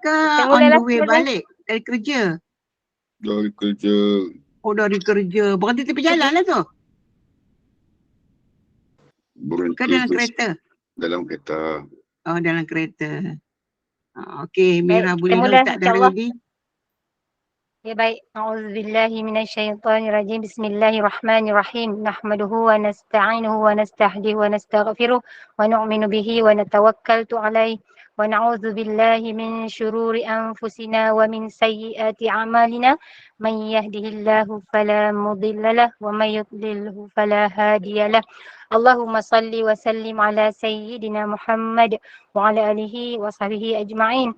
ke Kita on the mulalah, way mula. balik dari kerja? Dari kerja. Oh, dari kerja. Berhenti tepi jalan lah tu. Berhenti Ke dalam kereta? dalam kereta. Oh, dalam kereta. Okey, Mira Baik, kita boleh lah mula, Ustaz dah insyaAllah. ready. Ya baik. A'udzubillahi minasyaitonirrajim. Bismillahirrahmanirrahim. Nahmaduhu wa nasta'inuhu wa nastahdihi wa nastaghfiruh wa nu'minu bihi wa natawakkaltu alaih wa na'udzu billahi min syururi anfusina wa min sayyiati a'malina. Man yahdihillahu fala mudhillalah wa man yudlilhu fala hadiyalah. Allahumma salli wa sallim ala sayyidina Muhammad wa ala alihi wa sahbihi ajma'in.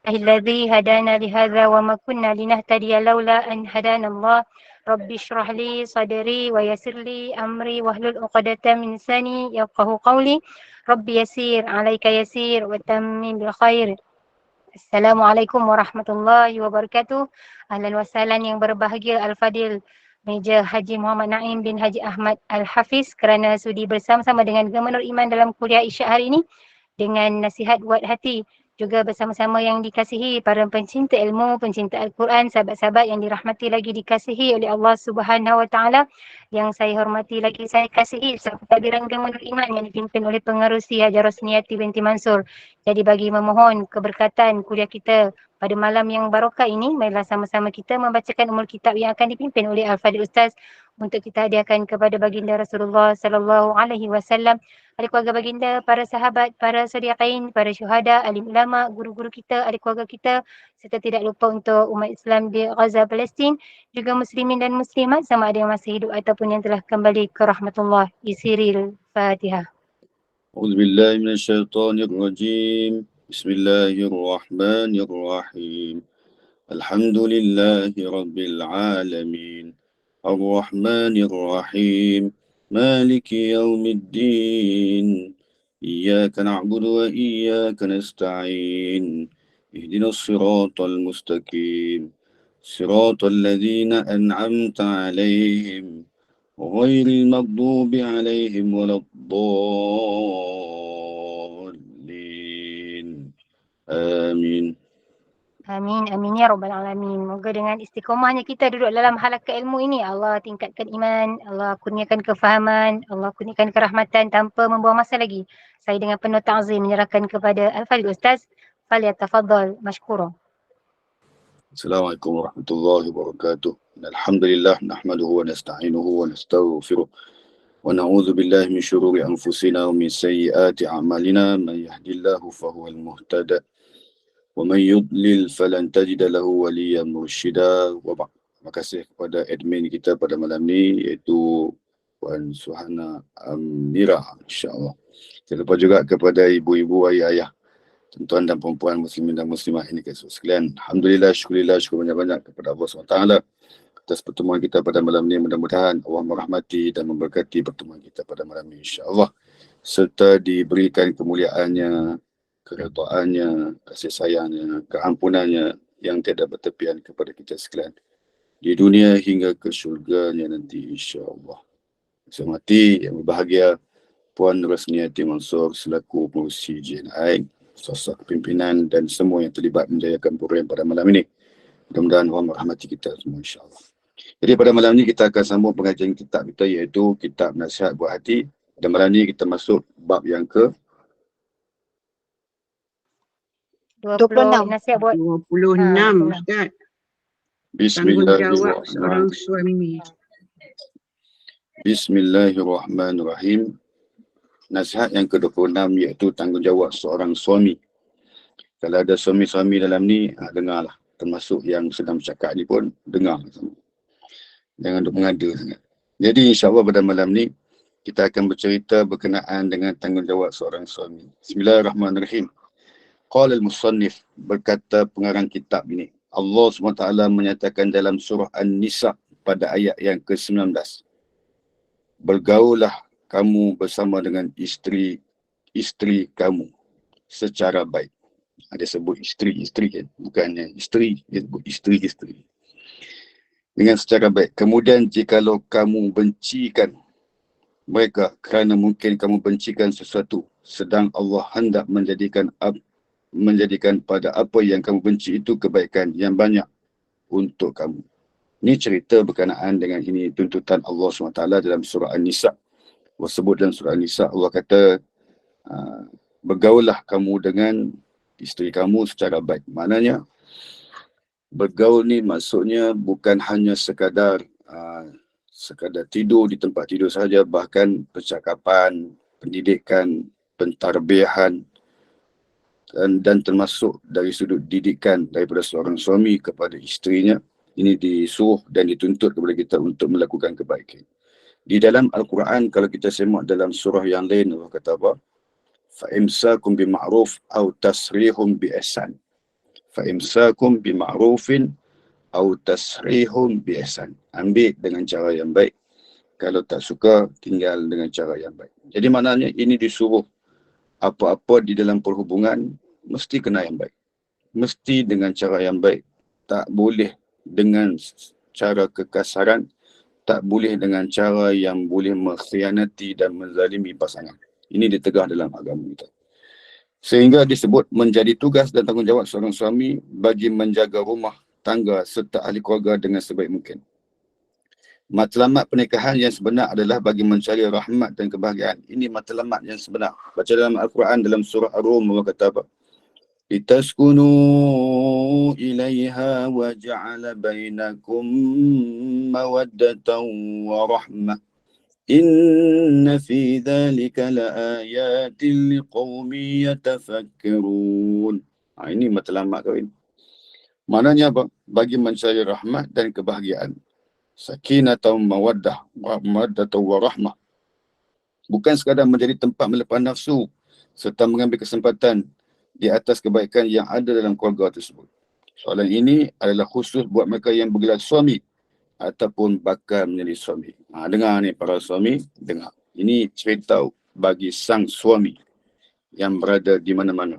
الذي هدانا لهذا وما كنا لنهتدي لولا أن هدانا الله رب اشرح لي صدري ويسر لي أمري واحلل عقدة من لساني يفقهوا قولي رب يسير عليك يسير وتمم بالخير. Assalamualaikum warahmatullahi wabarakatuh. Ahlan wa sahlan yang berbahagia Al-Fadil Meja Haji Muhammad Naim bin Haji Ahmad Al-Hafiz kerana sudi bersama-sama dengan Gubernur Iman dalam kuliah Isyak hari ini dengan nasihat buat hati, juga bersama-sama yang dikasihi para pencinta ilmu, pencinta Al-Quran, sahabat-sahabat yang dirahmati lagi dikasihi oleh Allah Subhanahu Wa Taala, yang saya hormati lagi saya kasihi serta dirangka Gubernur Iman yang dipimpin oleh Pengerusi Haji Rosniati binti Mansur. Jadi bagi memohon keberkatan kuliah kita pada malam yang barokah ini, marilah sama-sama kita membacakan umul kitab yang akan dipimpin oleh Al-Fadil Ustaz untuk kita hadiahkan kepada baginda Rasulullah sallallahu alaihi wasallam, ahli keluarga baginda, para sahabat, para sediaqain, para syuhada, alim ulama, guru-guru kita, ahli keluarga kita, serta tidak lupa untuk umat Islam di Gaza, Palestin, juga muslimin dan muslimat sama ada yang masih hidup ataupun yang telah kembali ke rahmatullah. Isiril Fatihah. أعوذ بالله من الشيطان الرجيم. بسم الله الرحمن الرحيم. الحمد لله رب العالمين الرحمن الرحيم مالك يوم الدين إياك نعبد وإياك نستعين اهدنا الصراط المستقيم صراط الذين أنعمت عليهم غير المغضوب عليهم ولا الضالين آمين. Amin, amin ya rabbal alamin. Moga dengan istiqomahnya kita duduk dalam halaqah ilmu ini, Allah tingkatkan iman, Allah kurniakan kefahaman, Allah kurniakan kerahmatan tanpa membuang masa lagi. Saya dengan penuh ta'zim menyerahkan kepada Al-Fadil Ustaz. Falyatafaddal mashkura. Assalamualaikum warahmatullahi wabarakatuh. Alhamdulillah nahmaduhu wa nasta'inuhu wa nastaghfiruh wa na'udzu billahi min syururi anfusina wa min sayyiati a'malina man yahdihillahu fahuwal muhtada wa man yudlil falan tajida lahu waliyan mursyida. Wa ba'd. Terima kasih kepada admin kita pada malam ni iaitu Puan Suhana Amira, insya-Allah. Jangan lupa juga kepada ibu-ibu, ayah-ayah, tuan-tuan dan perempuan muslimin dan muslimah ini sekalian. Alhamdulillah, syukurillah, syukur banyak-banyak kepada Allah SWT atas pertemuan kita pada malam ini. Mudah-mudahan Allah merahmati dan memberkati pertemuan kita pada malam ini, insya-Allah, serta diberikan kemuliaannya, keredaannya, kasih sayangnya, keampunannya yang tiada bertepian kepada kita sekalian di dunia hingga ke syurganya nanti, insya-Allah. Saya hormati yang berbahagia Puan Rosniati Mansur selaku pengurusi JNI, sosok pimpinan dan semua yang terlibat menjayakan program pada malam ini. Mudah-mudahan Allah merahmati kita semua, insya-Allah. Jadi pada malam ini kita akan sambung pengajian kitab kita iaitu Kitab Nasihat Buat Hati. Dan malam ini kita masuk bab yang ke 20 nasihat buat 26 Ustaz. Tanggungjawab seorang Bismillahirrahmanirrahim. suami. Bismillahirrahmanirrahim. Nasihat yang ke-26 iaitu tanggungjawab seorang suami. Kalau ada suami-suami dalam ni, dengarlah. Termasuk yang sedang bercakap ni pun, dengar. Jangan duk mengada sangat. Jadi insya-Allah pada malam ni, kita akan bercerita berkenaan dengan tanggungjawab seorang suami. Bismillahirrahmanirrahim. Qala al-musannif, berkata pengarang kitab ini, Allah SWT menyatakan dalam surah An-Nisa pada ayat yang ke-19. Bergaullah kamu bersama dengan isteri kamu secara baik. Ada sebut isteri kan, bukannya isteri, dia sebut isteri. Dengan secara baik. Kemudian jikalau kamu bencikan mereka kerana mungkin kamu bencikan sesuatu sedang Allah hendak menjadikan menjadikan pada apa yang kamu benci itu kebaikan yang banyak untuk kamu. Ini cerita berkenaan dengan ini tuntutan Allah SWT dalam surah An-Nisa. Allah sebut dalam surah An-Nisa, Allah kata, bergaullah kamu dengan isteri kamu secara baik. Maknanya, bergaul ni maksudnya bukan hanya sekadar tidur di tempat tidur saja, bahkan percakapan, pendidikan, pentarbiahan, dan termasuk dari sudut didikan daripada seorang suami kepada isterinya. Ini disuruh dan dituntut kepada kita untuk melakukan kebaikan. Di dalam Al-Quran, kalau kita semak dalam surah yang lain, Allah kata apa? فَإِمْسَاكُمْ بِمَعْرُوفٍ أَوْ تَسْرِيحٌ بِإِحْسَانٍ فَإِمْسَاكُمْ بِمَعْرُوفٍ أَوْ تَسْرِيحٌ بِإِحْسَانٍ. Ambil dengan cara yang baik. Kalau tak suka, tinggal dengan cara yang baik. Jadi maknanya ini disuruh apa-apa di dalam perhubungan mesti kena yang baik. Mesti dengan cara yang baik. Tak boleh dengan cara kekasaran, tak boleh dengan cara yang boleh mengkhianati dan menzalimi pasangan. Ini ditegah dalam agama kita. Sehingga disebut menjadi tugas dan tanggungjawab seorang suami bagi menjaga rumah tangga serta ahli keluarga dengan sebaik mungkin. Matlamat pernikahan yang sebenar adalah bagi mencari rahmat dan kebahagiaan. Ini matlamat yang sebenar. Baca dalam Al-Quran dalam surah Ar-Rum, Allah kata apa? لِتَسْكُنُوا إِلَيْهَا وَجَعَلَ بَيْنَكُمْ مَوَدَّةً وَرَحْمَةً إِنَّ فِي ذَلِكَ لَآيَاتٍ لِقَوْمٍ يَتَفَكَّرُونَ. Ini matlamat kahwin. Maknanya apa? Bagi mencari rahmat dan kebahagiaan. Sakinatan mawaddah wa rahmah. Bukan sekadar menjadi tempat melepas nafsu serta mengambil kesempatan di atas kebaikan yang ada dalam keluarga tersebut. Soalan ini adalah khusus buat mereka yang bergelar suami ataupun bakal menjadi suami. Dengar ni para suami, dengar. Ini cerita bagi sang suami yang berada di mana-mana.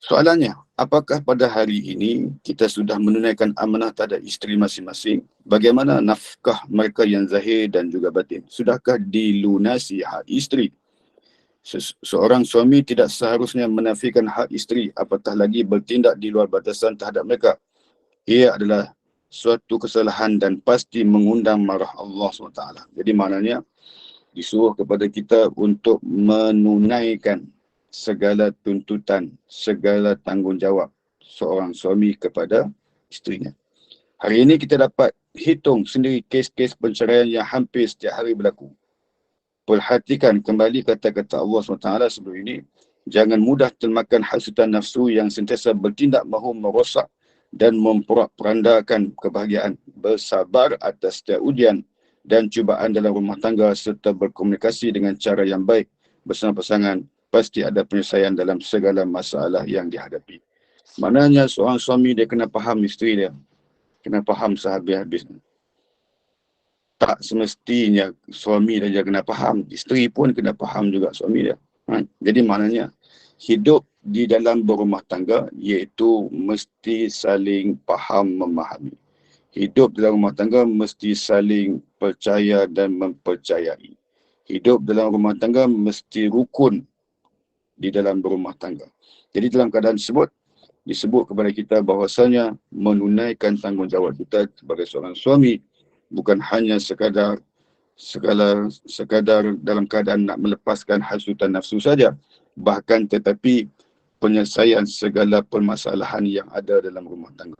Soalannya, apakah pada hari ini kita sudah menunaikan amanah terhadap isteri masing-masing? Bagaimana nafkah mereka yang zahir dan juga batin? Sudahkah dilunasi hak isteri? Seorang suami tidak seharusnya menafikan hak isteri, apatah lagi bertindak di luar batasan terhadap mereka. Ia adalah suatu kesalahan dan pasti mengundang marah Allah SWT. Jadi maknanya disuruh kepada kita untuk menunaikan segala tuntutan, segala tanggungjawab seorang suami kepada isterinya. Hari ini kita dapat hitung sendiri kes-kes perceraian yang hampir setiap hari berlaku. Perhatikan kembali kata-kata Allah SWT sebelum ini. Jangan mudah termakan hasutan nafsu yang sentiasa bertindak mahu merosak dan memporak-perandakan kebahagiaan. Bersabar atas setiap ujian dan cubaan dalam rumah tangga serta berkomunikasi dengan cara yang baik bersama pasangan. Pasti ada penyelesaian dalam segala masalah yang dihadapi. Maknanya seorang suami dia kena faham isteri dia. Kena faham sehabis-habis. Tak semestinya suami dia kena faham, isteri pun kena faham juga suami dia. Jadi maknanya hidup di dalam berumah tangga iaitu mesti saling faham memahami. Hidup dalam rumah tangga mesti saling percaya dan mempercayai. Hidup dalam rumah tangga mesti rukun di dalam berumah tangga. Jadi dalam keadaan tersebut disebut kepada kita bahawasanya menunaikan tanggungjawab kita sebagai seorang suami bukan hanya sekadar dalam keadaan nak melepaskan hasutan nafsu saja, bahkan tetapi penyelesaian segala permasalahan yang ada dalam rumah tangga.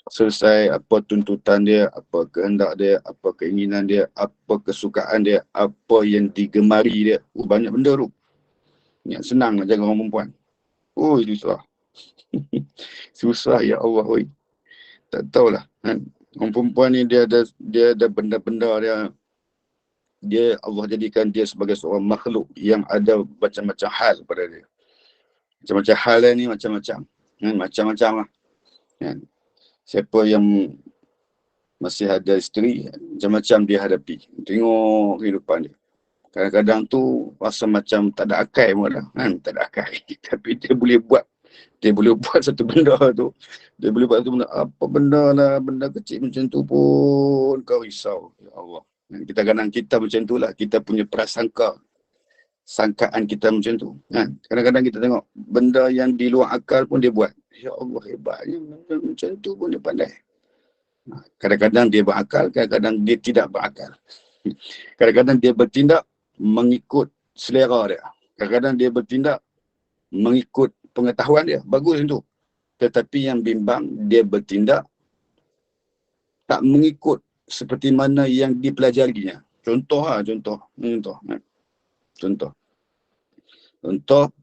Selesai apa tuntutan dia, apa kehendak dia, apa keinginan dia, apa kesukaan dia, apa yang digemari dia. Banyak benda tu. Yang senang nak jaga orang perempuan. Susah. Susah ya Allah. Tak tahulah. Orang perempuan ni dia ada benda-benda dia Allah jadikan dia sebagai seorang makhluk yang ada macam-macam hal pada dia. Macam-macam hal dia ni macam-macam. Macam-macam lah. Siapa yang masih ada isteri, macam-macam dia hadapi. Tengok kehidupan dia. Kadang-kadang tu rasa macam tak ada akal pun lah. Tak ada akal. Tapi dia boleh buat satu benda tu. Dia boleh buat satu benda. Apa benda lah, benda kecil macam tu pun kau risau. Ya Allah. Kita macam tu lah. Kita punya prasangka. sangkaan kita macam tu. Kan? Kadang-kadang kita tengok benda yang di luar akal pun dia buat. Ya Allah, hebatnya benda macam tu pun dia pandai. Kadang-kadang dia berakal, kadang-kadang dia tidak berakal. Kadang-kadang dia bertindak mengikut selera dia. Kadang-kadang dia bertindak mengikut pengetahuan dia. Bagus itu. Tetapi yang bimbang, dia bertindak tak mengikut seperti mana yang dipelajarinya. Contoh,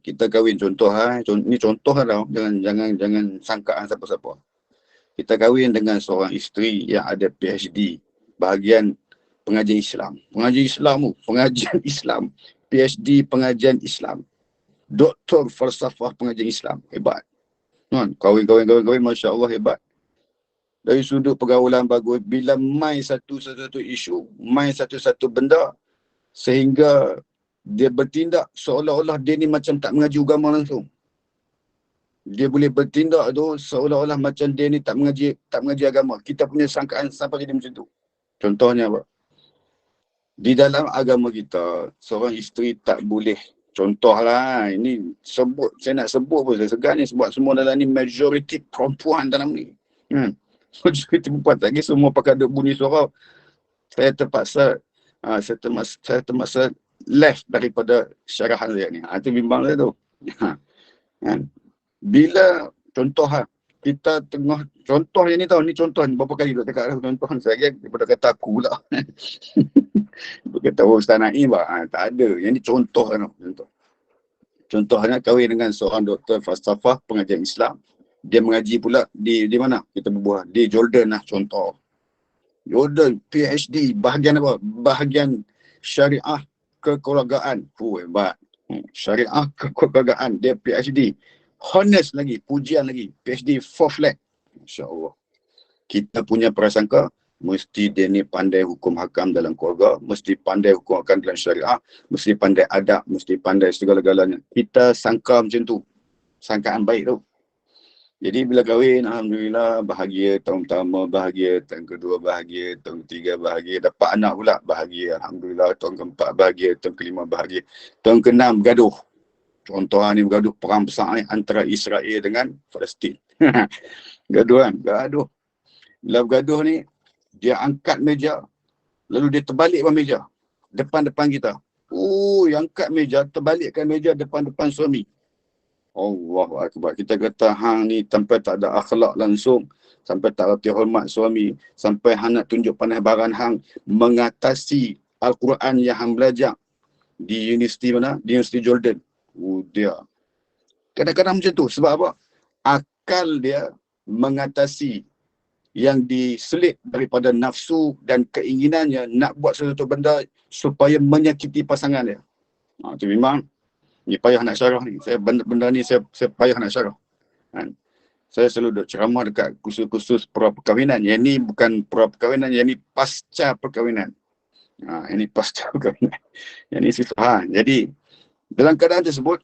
kita kahwin. Ini contoh lah. Jangan sangkaan siapa-siapa. Kita kahwin dengan seorang isteri yang ada PhD bahagian pengajian Islam. Pengajian Islam. PhD pengajian Islam. Doktor falsafah pengajian Islam. Hebat. Kahwin, Masya Allah, hebat. Dari sudut pergaulan bagus, bila main satu isu, main satu benda, sehingga dia bertindak seolah-olah dia ni macam tak mengaji agama langsung. Dia boleh bertindak tu seolah-olah macam dia ni tak mengaji agama. Kita punya sangkaan sampai jadi macam tu. Contohnya apa? Di dalam agama kita, seorang isteri tak boleh, contohlah, ini saya nak sebut pun saya segan ni sebab semua dalam ni majoriti perempuan dalam ni. Majoriti perempuan, tak kira semua pakai bunyi suara. Saya terpaksa left daripada syarahan saya ni. Itu bimbang saya tu. Bila contoh kita tengah, contoh yang ni tahu, ni contoh ni berapa kali duk cakap contoh saya daripada kata aku pula. Berkata Ustaz Naim tak ada. Yang ni contoh kan. Contohnya kahwin dengan seorang doktor falsafah pengajian Islam. Dia mengaji pula di mana? Kita berbual di Jordan lah contoh. Jordan PhD bahagian apa? Bahagian syariah kekeluargaan. Hebat. Syariah kekeluargaan, dia PhD. Honest lagi, pujian lagi. PhD 4 flat. Insya-Allah. Kita punya prasangka mesti dia ni pandai hukum hakam dalam keluarga, mesti pandai hukum hakam dalam syariah, mesti pandai adab, mesti pandai segala-galanya. Kita sangka macam tu. Sangkaan baik tu. Jadi bila kahwin, alhamdulillah bahagia, tahun pertama bahagia, tahun kedua bahagia, tahun ketiga bahagia, dapat anak pula bahagia, alhamdulillah, tahun keempat bahagia, tahun kelima bahagia, tahun keenam bergaduh. Contoh ni bergaduh perang besar ni antara Israel dengan Palestin. Gaduh. Bila bergaduh ni, dia angkat meja, lalu dia terbalik meja depan-depan kita. Yang angkat meja, terbalikkan meja depan-depan suami. Allahu Akbar. Kita kata hang ni sampai tak ada akhlak langsung, sampai tak reti hormat suami, sampai hang nak tunjuk pandai baran hang mengatasi Al-Quran yang hang belajar di universiti mana? Di Universiti Jordan. Dia kadang-kadang macam tu. Sebab apa? Akal dia mengatasi yang diselit daripada nafsu dan keinginannya nak buat sesuatu benda supaya menyakiti pasangan dia. Itu memang ni payah nak syarah ni. Benda ni saya payah nak syarah. Saya selalu duk ceramah dekat kursus-kursus pra-perkahwinan. Yang ni bukan pra-perkahwinan, yang ni pasca perkahwinan. Ini pasca perkahwinan. Yang ni susah. Jadi dalam keadaan tersebut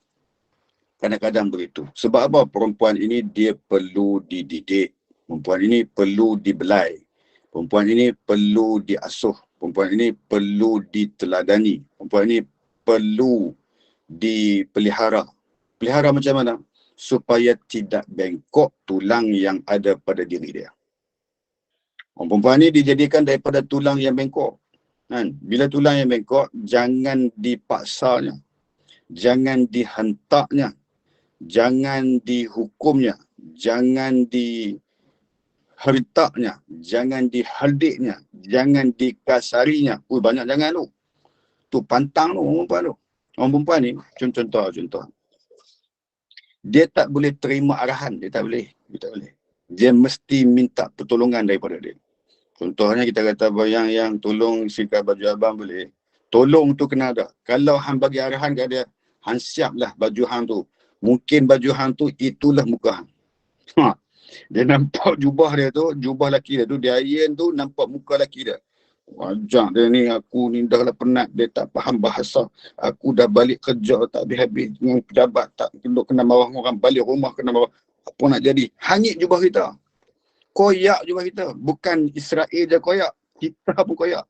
kadang-kadang begitu. Sebab apa? Perempuan ini dia perlu dididik. Perempuan ini perlu dibelai. Perempuan ini perlu diasuh. Perempuan ini perlu diteladani. Perempuan ini perlu dipelihara. Pelihara macam mana? Supaya tidak bengkok tulang yang ada pada diri dia. Orang perempuan ni dijadikan daripada tulang yang bengkok. Bila tulang yang bengkok, jangan dipaksanya. Jangan dihentaknya. Jangan dihukumnya. Jangan dihentaknya. Jangan dihaldiknya. Jangan dikasarinya. Banyak jangan tu. Tu pantang tu orang perempuan tu. Orang perempuan ni, contoh. Dia tak boleh terima arahan. Dia tak boleh. Dia mesti minta pertolongan daripada dia. Contohnya kita kata yang tolong sikat baju abang boleh. Tolong tu kena ada. Kalau hang bagi arahan kat dia, hang siaplah baju hang tu. Mungkin baju hang tu itulah muka hang. Dia nampak jubah dia tu, jubah laki dia tu, dia iron tu nampak muka laki dia. Wajah dia ni, aku ni dah lah penat, dia tak faham bahasa. Aku dah balik kerja tak habis-habis dengan pejabat, tak kena marah orang, balik rumah kena marah. Apa nak jadi? Hangit jubah kita. Koyak jubah kita. Bukan Israel je koyak, kita pun koyak.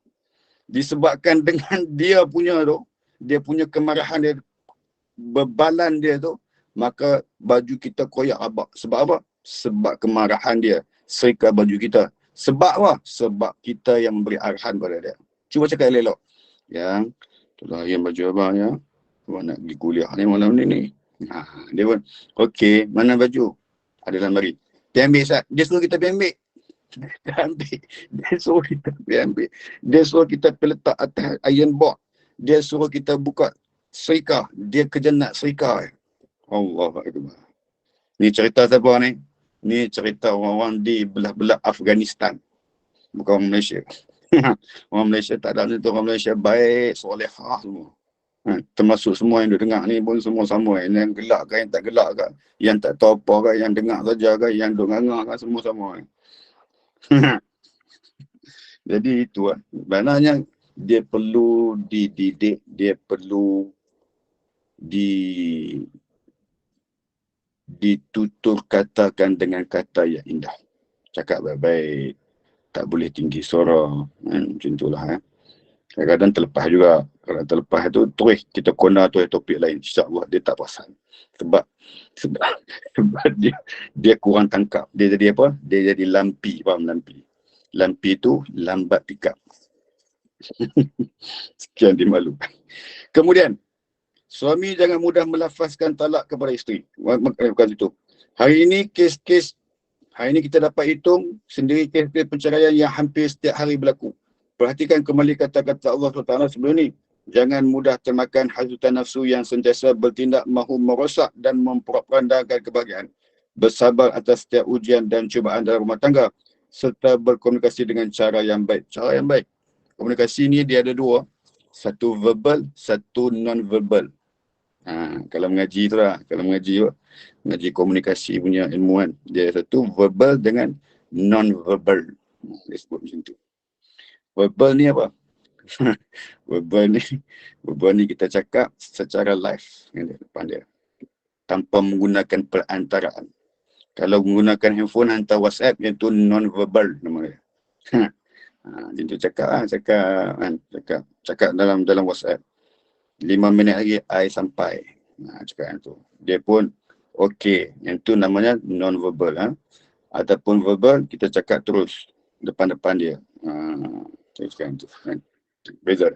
Disebabkan dengan dia punya tu, dia punya kemarahan dia, bebalan dia tu, maka baju kita koyak abak. Sebab apa? Sebab kemarahan dia serika baju kita. Sebab apa? Sebab kita yang memberi arahan pada dia. Cuba cakap elok. Yang, itulah yang baju abang ya. Abang nak pergi kuliah ni malam ni. Dia pun, okey, mana baju? Ada dalam lemari. Dia ambil, Ustaz. Dia suruh kita pergi ambil. Dia ambil. Dia suruh kita pergi ambil. Dia suruh kita pergi letak atas iron board. Dia suruh kita buka serika. Dia kerja nak serika. Allah Akbar. Ni cerita siapa ni? Ni cerita orang-orang di belah-belah Afghanistan. Bukan orang Malaysia. Orang Malaysia tak ada tu. Orang Malaysia baik, solehah semua. Termasuk semua yang dengar ni pun semua sama. Yang gelak ke, yang tak gelak ke, yang tak tahu apa ke, yang dengar saja ke, yang dengar ke, semua sama. Jadi itu lah. Maknanya dia perlu dididik, dia perlu ditutur katakan dengan kata yang indah. Cakap baik-baik, tak boleh tinggi suara. Macam itulah. Kadang-kadang terlepas juga. Kalau terlepas tu, terus kita kona tu topik lain. InsyaAllah dia tak perasan. Sebab dia kurang tangkap. Dia jadi apa? Dia jadi lampi. Faham lampi? Lampi tu lambat pick up. Sekian dimalukan. Kemudian, suami jangan mudah melafazkan talak kepada isteri. Bukan itu. Hari ini kita dapat hitung sendiri kes-kes perceraian yang hampir setiap hari berlaku. Perhatikan kembali kata-kata Allah SWT sebelum ni. Jangan mudah termakan hasutan nafsu yang sentiasa bertindak mahu merosak dan memperandakan kebahagiaan. Bersabar atas setiap ujian dan cubaan dalam rumah tangga. Serta berkomunikasi dengan cara yang baik. Cara yang baik. Komunikasi ni dia ada dua. Satu verbal, satu non-verbal. Kalau mengaji tu lah. Kalau mengaji komunikasi punya ilmu kan. Dia satu verbal dengan non-verbal. Dia sebut macam tu. Verbal ni apa? verbal ni kita cakap secara live depan dia. Tanpa menggunakan perantaraan. Kalau menggunakan handphone hantar WhatsApp, iaitu non-verbal nama dia. Macam tu cakap dalam WhatsApp. 5 minit lagi I sampai. Cakap yang tu. Dia pun okey. Yang tu namanya non-verbal. Ataupun verbal, kita cakap terus depan-depan dia. Cakap yang tu. Beza.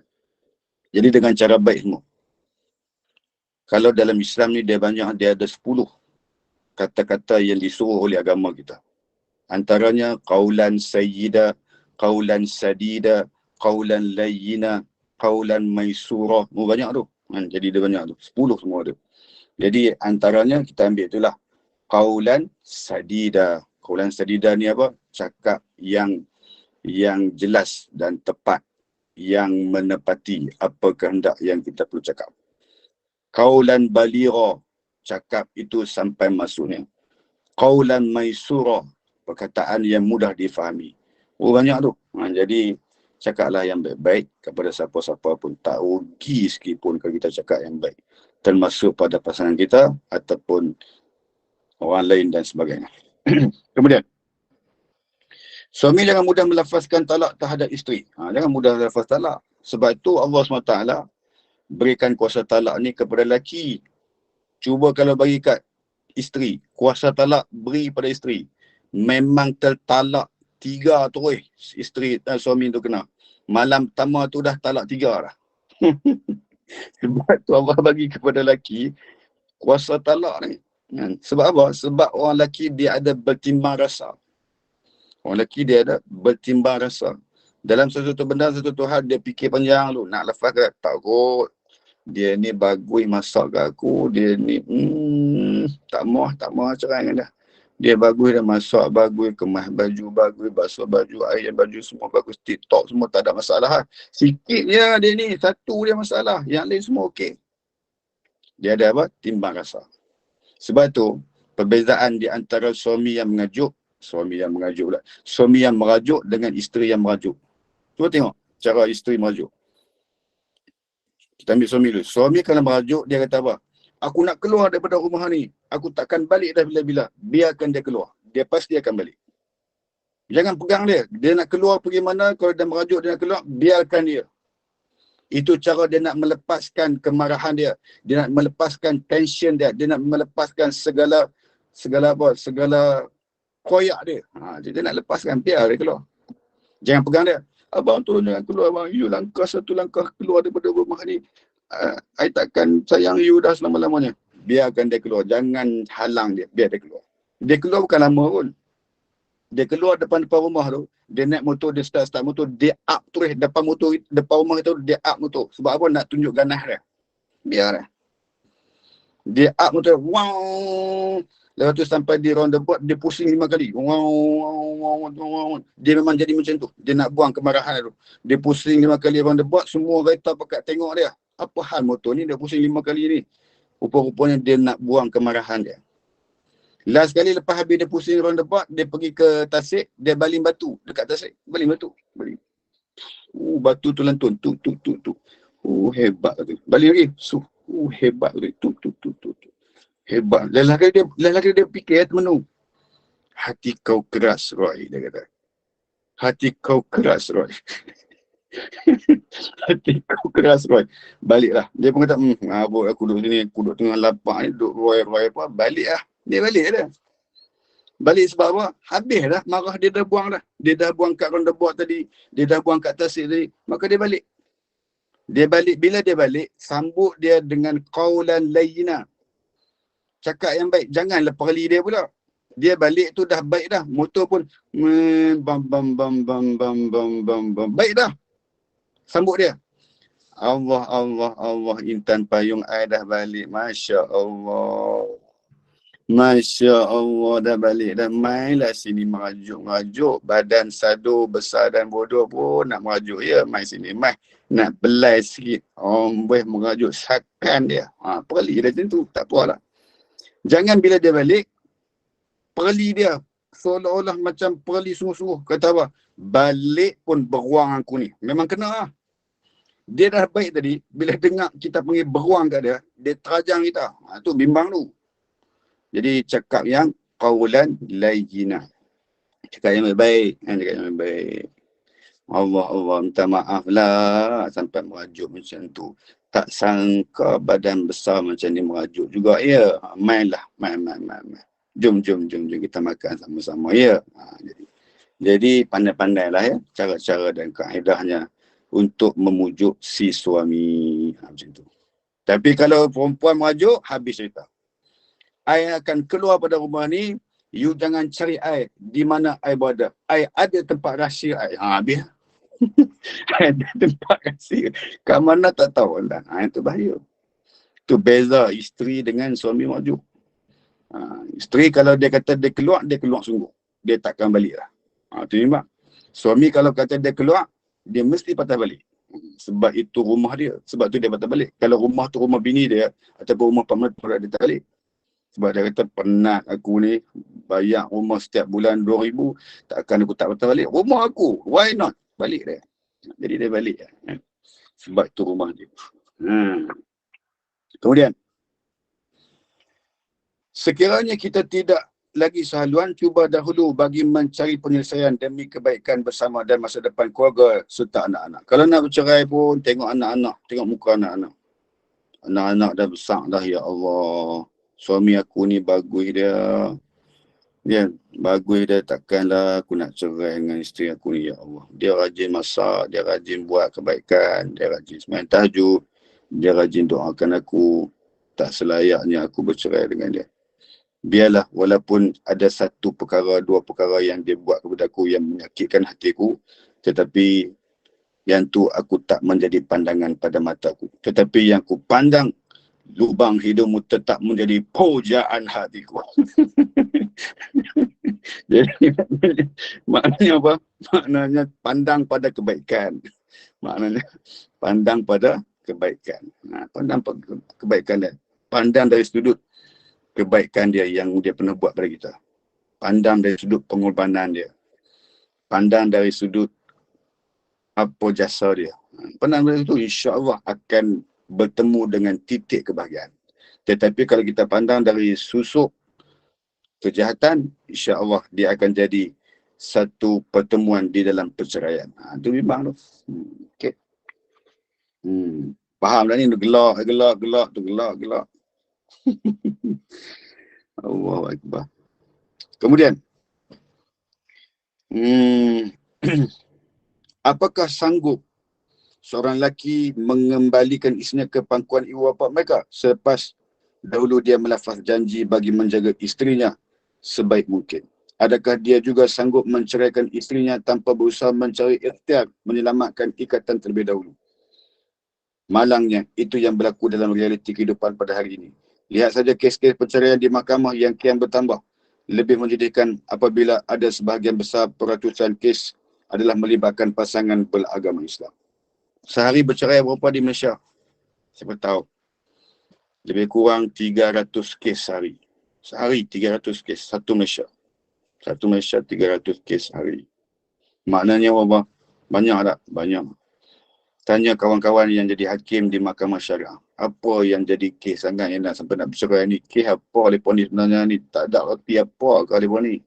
Jadi dengan cara baik semua. Kalau dalam Islam ni dia ada 10 kata-kata yang disuruh oleh agama kita. Antaranya qaulan sayyida, qaulan sadida, qaulan layyina, qaulan maisura. Banyak tu. Jadi dia banyak tu. 10 semua tu. Jadi antaranya kita ambil itulah qaulan sadida. Qaulan sadida ni apa? Cakap yang jelas dan tepat, yang menepati apa kehendak yang kita perlu cakap. Qaulan baligha, cakap itu sampai maksudnya. Qaulan maisura, perkataan yang mudah difahami. Banyak tu. Jadi cakaplah yang baik-baik kepada siapa-siapa pun. Tak rugi sekipun kalau kita cakap yang baik. Termasuk pada pasangan kita ataupun orang lain dan sebagainya. Kemudian, suami jangan mudah melafazkan talak terhadap isteri. Jangan mudah melafaz talak. Sebab itu Allah SWT berikan kuasa talak ni kepada lelaki. Cuba kalau bagi kat isteri, kuasa talak beri pada isteri. Memang tertalak 3 terus isteri suami tu kena. Malam pertama tu dah talak 3 dah. Sebab tu Allah bagi kepada lelaki kuasa talak ni. Sebab apa? Sebab orang lelaki dia ada bertimbang rasa. Orang lelaki dia ada bertimbang rasa. Dalam sesuatu benda, sesuatu hal, dia fikir panjang dulu. Nak lafaz ke? Tak kot. Dia ni bagus masak ke aku. Dia ni, tak mahu cerai dengan dia. Dia bagus, dia masak bagus, kemas baju bagus, basuh baju, iron baju semua bagus. TikTok semua tak ada masalah. Sikit je dia ni, satu dia masalah. Yang lain semua okey. Dia ada apa? Timbang rasa. Sebab tu, perbezaan di antara suami yang merajuk dengan isteri yang merajuk. Cuba tengok cara isteri merajuk. Kita ambil suami dulu. Suami kalau merajuk, dia kata apa? Aku nak keluar daripada rumah ni. Aku takkan balik dah bila-bila. Biarkan dia keluar. Dia pasti akan balik. Jangan pegang dia. Dia nak keluar pergi mana, kalau dia merajuk dia nak keluar, biarkan dia. Itu cara dia nak melepaskan kemarahan dia. Dia nak melepaskan tension dia. Dia nak melepaskan segala koyak dia. Dia nak lepaskan, biar dia keluar. Jangan pegang dia. Abang tolong jangan keluar abang. You langkah satu langkah keluar daripada rumah ni. I takkan sayang you dah selama-lamanya. Biarkan dia keluar. Jangan halang dia. Biar dia keluar. Dia keluar bukan lama pun. Dia keluar depan rumah tu. Dia naik motor, dia start motor. Dia up terus depan rumah itu. Dia up motor. Sebab apa? Nak tunjuk ganas dia. Biar dia. Dia up motor. Wow. Lepas tu sampai di roundabout, dia pusing 5 kali. Wow. Dia memang jadi macam tu. Dia nak buang kemarahan tu. Dia pusing 5 kali roundabout, semua kereta pakat tengok dia. Apa hal motor ni? Dia pusing 5 kali ni. Rupa-rupanya dia nak buang kemarahan dia. Last kali lepas habis dia pusing roundabout, dia pergi ke Tasik, dia baling batu. Dekat Tasik, baling batu. Batu tu lantun. Tuk. Hebat tu. Baling lagi. Hebat tu. Tuk. Hebat. Lelaki dia fikir teman-teman. Hati kau keras, Roy, dia kata. Hati kau keras, Roy. Hati kau keras, Roy. Baliklah. Dia pun kata, aku duduk sini, aku duduk tengah lapar ni, duduk Roy apa, baliklah. Dia balik dah. Balik sebab apa? Habis dah marah dia dah buang dah. Dia dah buang kat roundabout tadi, dia dah buang kat Tasik tadi, maka dia balik. Bila dia balik, sambut dia dengan qaulan layyina. Cakap yang baik, janganlah perli dia pula. Dia balik tu dah baik dah. Motor pun bam. Baik dah. Sambut dia. Allah, Intan payung I dah balik. Masya Allah dah balik dah. Mainlah sini merajuk. Badan sado besar dan bodoh pun nak merajuk. Ya, main sini. Main nak belai sikit. Boleh merajuk. Sakan dia. Perli dia macam tu. Tak apalah. Jangan bila dia balik, perli dia. Seolah-olah macam perli sungguh-sungguh. Kata apa? Balik pun beruang aku ni. Memang kena lah. Dia dah baik tadi. Bila dengar kita panggil beruang kat dia, dia terajang kita. Tu bimbang tu. Jadi cakap yang qaulan layyina. Cakap yang baik. Allah minta maaf lah sampai merajuk macam tu. Tak sangka badan besar macam ni merajuk juga. Ya, mainlah. Main. Jom kita makan sama-sama. Ya. Jadi pandai-pandailah ya cara-cara dan kaedahnya untuk memujuk si suami. Macam tu. Tapi kalau perempuan merajuk, habis cerita. I akan keluar pada rumah ni, you jangan cari I di mana I berada. I ada tempat rahsia I. Habis. Ada tempat rahsia. Kat mana tak tahu lah. Itu bahaya. Itu beza isteri dengan suami merajuk. Isteri kalau dia kata dia keluar sungguh. Dia takkan balik lah. Itu memang. Suami kalau kata dia keluar, dia mesti patah balik. Sebab itu rumah dia. Sebab tu dia patah balik. Kalau rumah tu rumah bini dia, ataupun rumah pak mertua dia tak balik. Sebab dia kata, penat aku ni, bayar rumah setiap bulan 2,000, takkan aku tak patah balik. Rumah aku, why not? Balik dia. Jadi dia balik. Sebab itu rumah dia. Kemudian, sekiranya kita tidak lagi sehaluan, cuba dahulu bagi mencari penyelesaian demi kebaikan bersama dan masa depan keluarga serta anak-anak. Kalau nak bercerai pun, tengok anak-anak, tengok muka anak-anak. Anak-anak dah besar dah, ya Allah. Suami aku ni bagus dia. Dia bagus dia, takkanlah aku nak cerai dengan isteri aku ni, ya Allah. Dia rajin masak, dia rajin buat kebaikan, dia rajin sembahyang tahajud, dia rajin doakan aku. Tak selayaknya aku bercerai dengan dia. Biarlah walaupun ada satu perkara, dua perkara yang dia buat kepada aku yang menyakitkan hatiku, tetapi yang tu aku tak menjadi pandangan pada mataku. Tetapi yang ku pandang, lubang hidungmu tetap menjadi pujaan hatiku. Jadi maknanya apa? Maknanya pandang pada kebaikan. Maknanya pandang pada kebaikan. Pandang pada kebaikan dia. Pandang dari sudut kebaikan dia yang dia pernah buat pada kita. Pandang dari sudut pengorbanan dia. Pandang dari sudut apa jasa dia. Pandang dari itu insya-Allah akan bertemu dengan titik kebahagiaan. Tetapi kalau kita pandang dari susuk kejahatan, insya-Allah dia akan jadi satu pertemuan di dalam perceraian. Itu memang tu. Okay. Faham dah ni? Gelak tu gelak. Allahu Akbar. Kemudian, apakah sanggup seorang lelaki mengembalikan isterinya ke pangkuan ibu bapa mereka selepas dahulu dia melafaz janji bagi menjaga isterinya sebaik mungkin? Adakah dia juga sanggup menceraikan isterinya tanpa berusaha mencari ikhtiar menyelamatkan ikatan terlebih dahulu? Malangnya, itu yang berlaku dalam realiti kehidupan pada hari ini. Lihat saja kes-kes perceraian di mahkamah yang kian bertambah. Lebih menyedihkan apabila ada sebahagian besar peratusan kes adalah melibatkan pasangan beragama Islam. Sehari bercerai berapa di Malaysia? Siapa tahu. Lebih kurang 300 kes sehari. Sehari 300 kes. Satu Malaysia 300 kes sehari. Maknanya apa? Banyak tak? Banyak. Tanya kawan-kawan yang jadi hakim di mahkamah syariah. Apa yang jadi kes sangat yang nak sampai nak bercerai ni? Kes apa mereka ni sebenarnya ni? Tak ada reti apa ke mereka ni?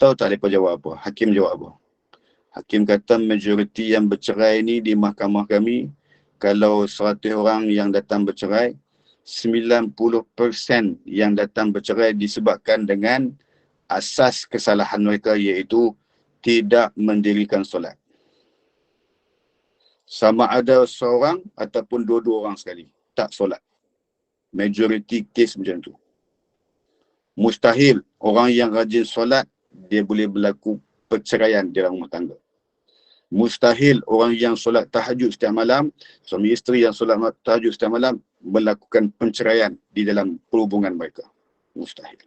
Tahu tak mereka jawab apa? Hakim jawab apa? Hakim kata majoriti yang bercerai ni di mahkamah kami, kalau 100 orang yang datang bercerai, 90% yang datang bercerai disebabkan dengan asas kesalahan mereka, iaitu tidak mendirikan solat. Sama ada seorang ataupun dua-dua orang sekali tak solat. Majoriti kes macam tu. Mustahil orang yang rajin solat dia boleh berlaku perceraian di dalam rumah tangga. Mustahil orang yang solat tahajud setiap malam, suami isteri yang solat tahajud setiap malam melakukan perceraian di dalam perhubungan mereka. Mustahil.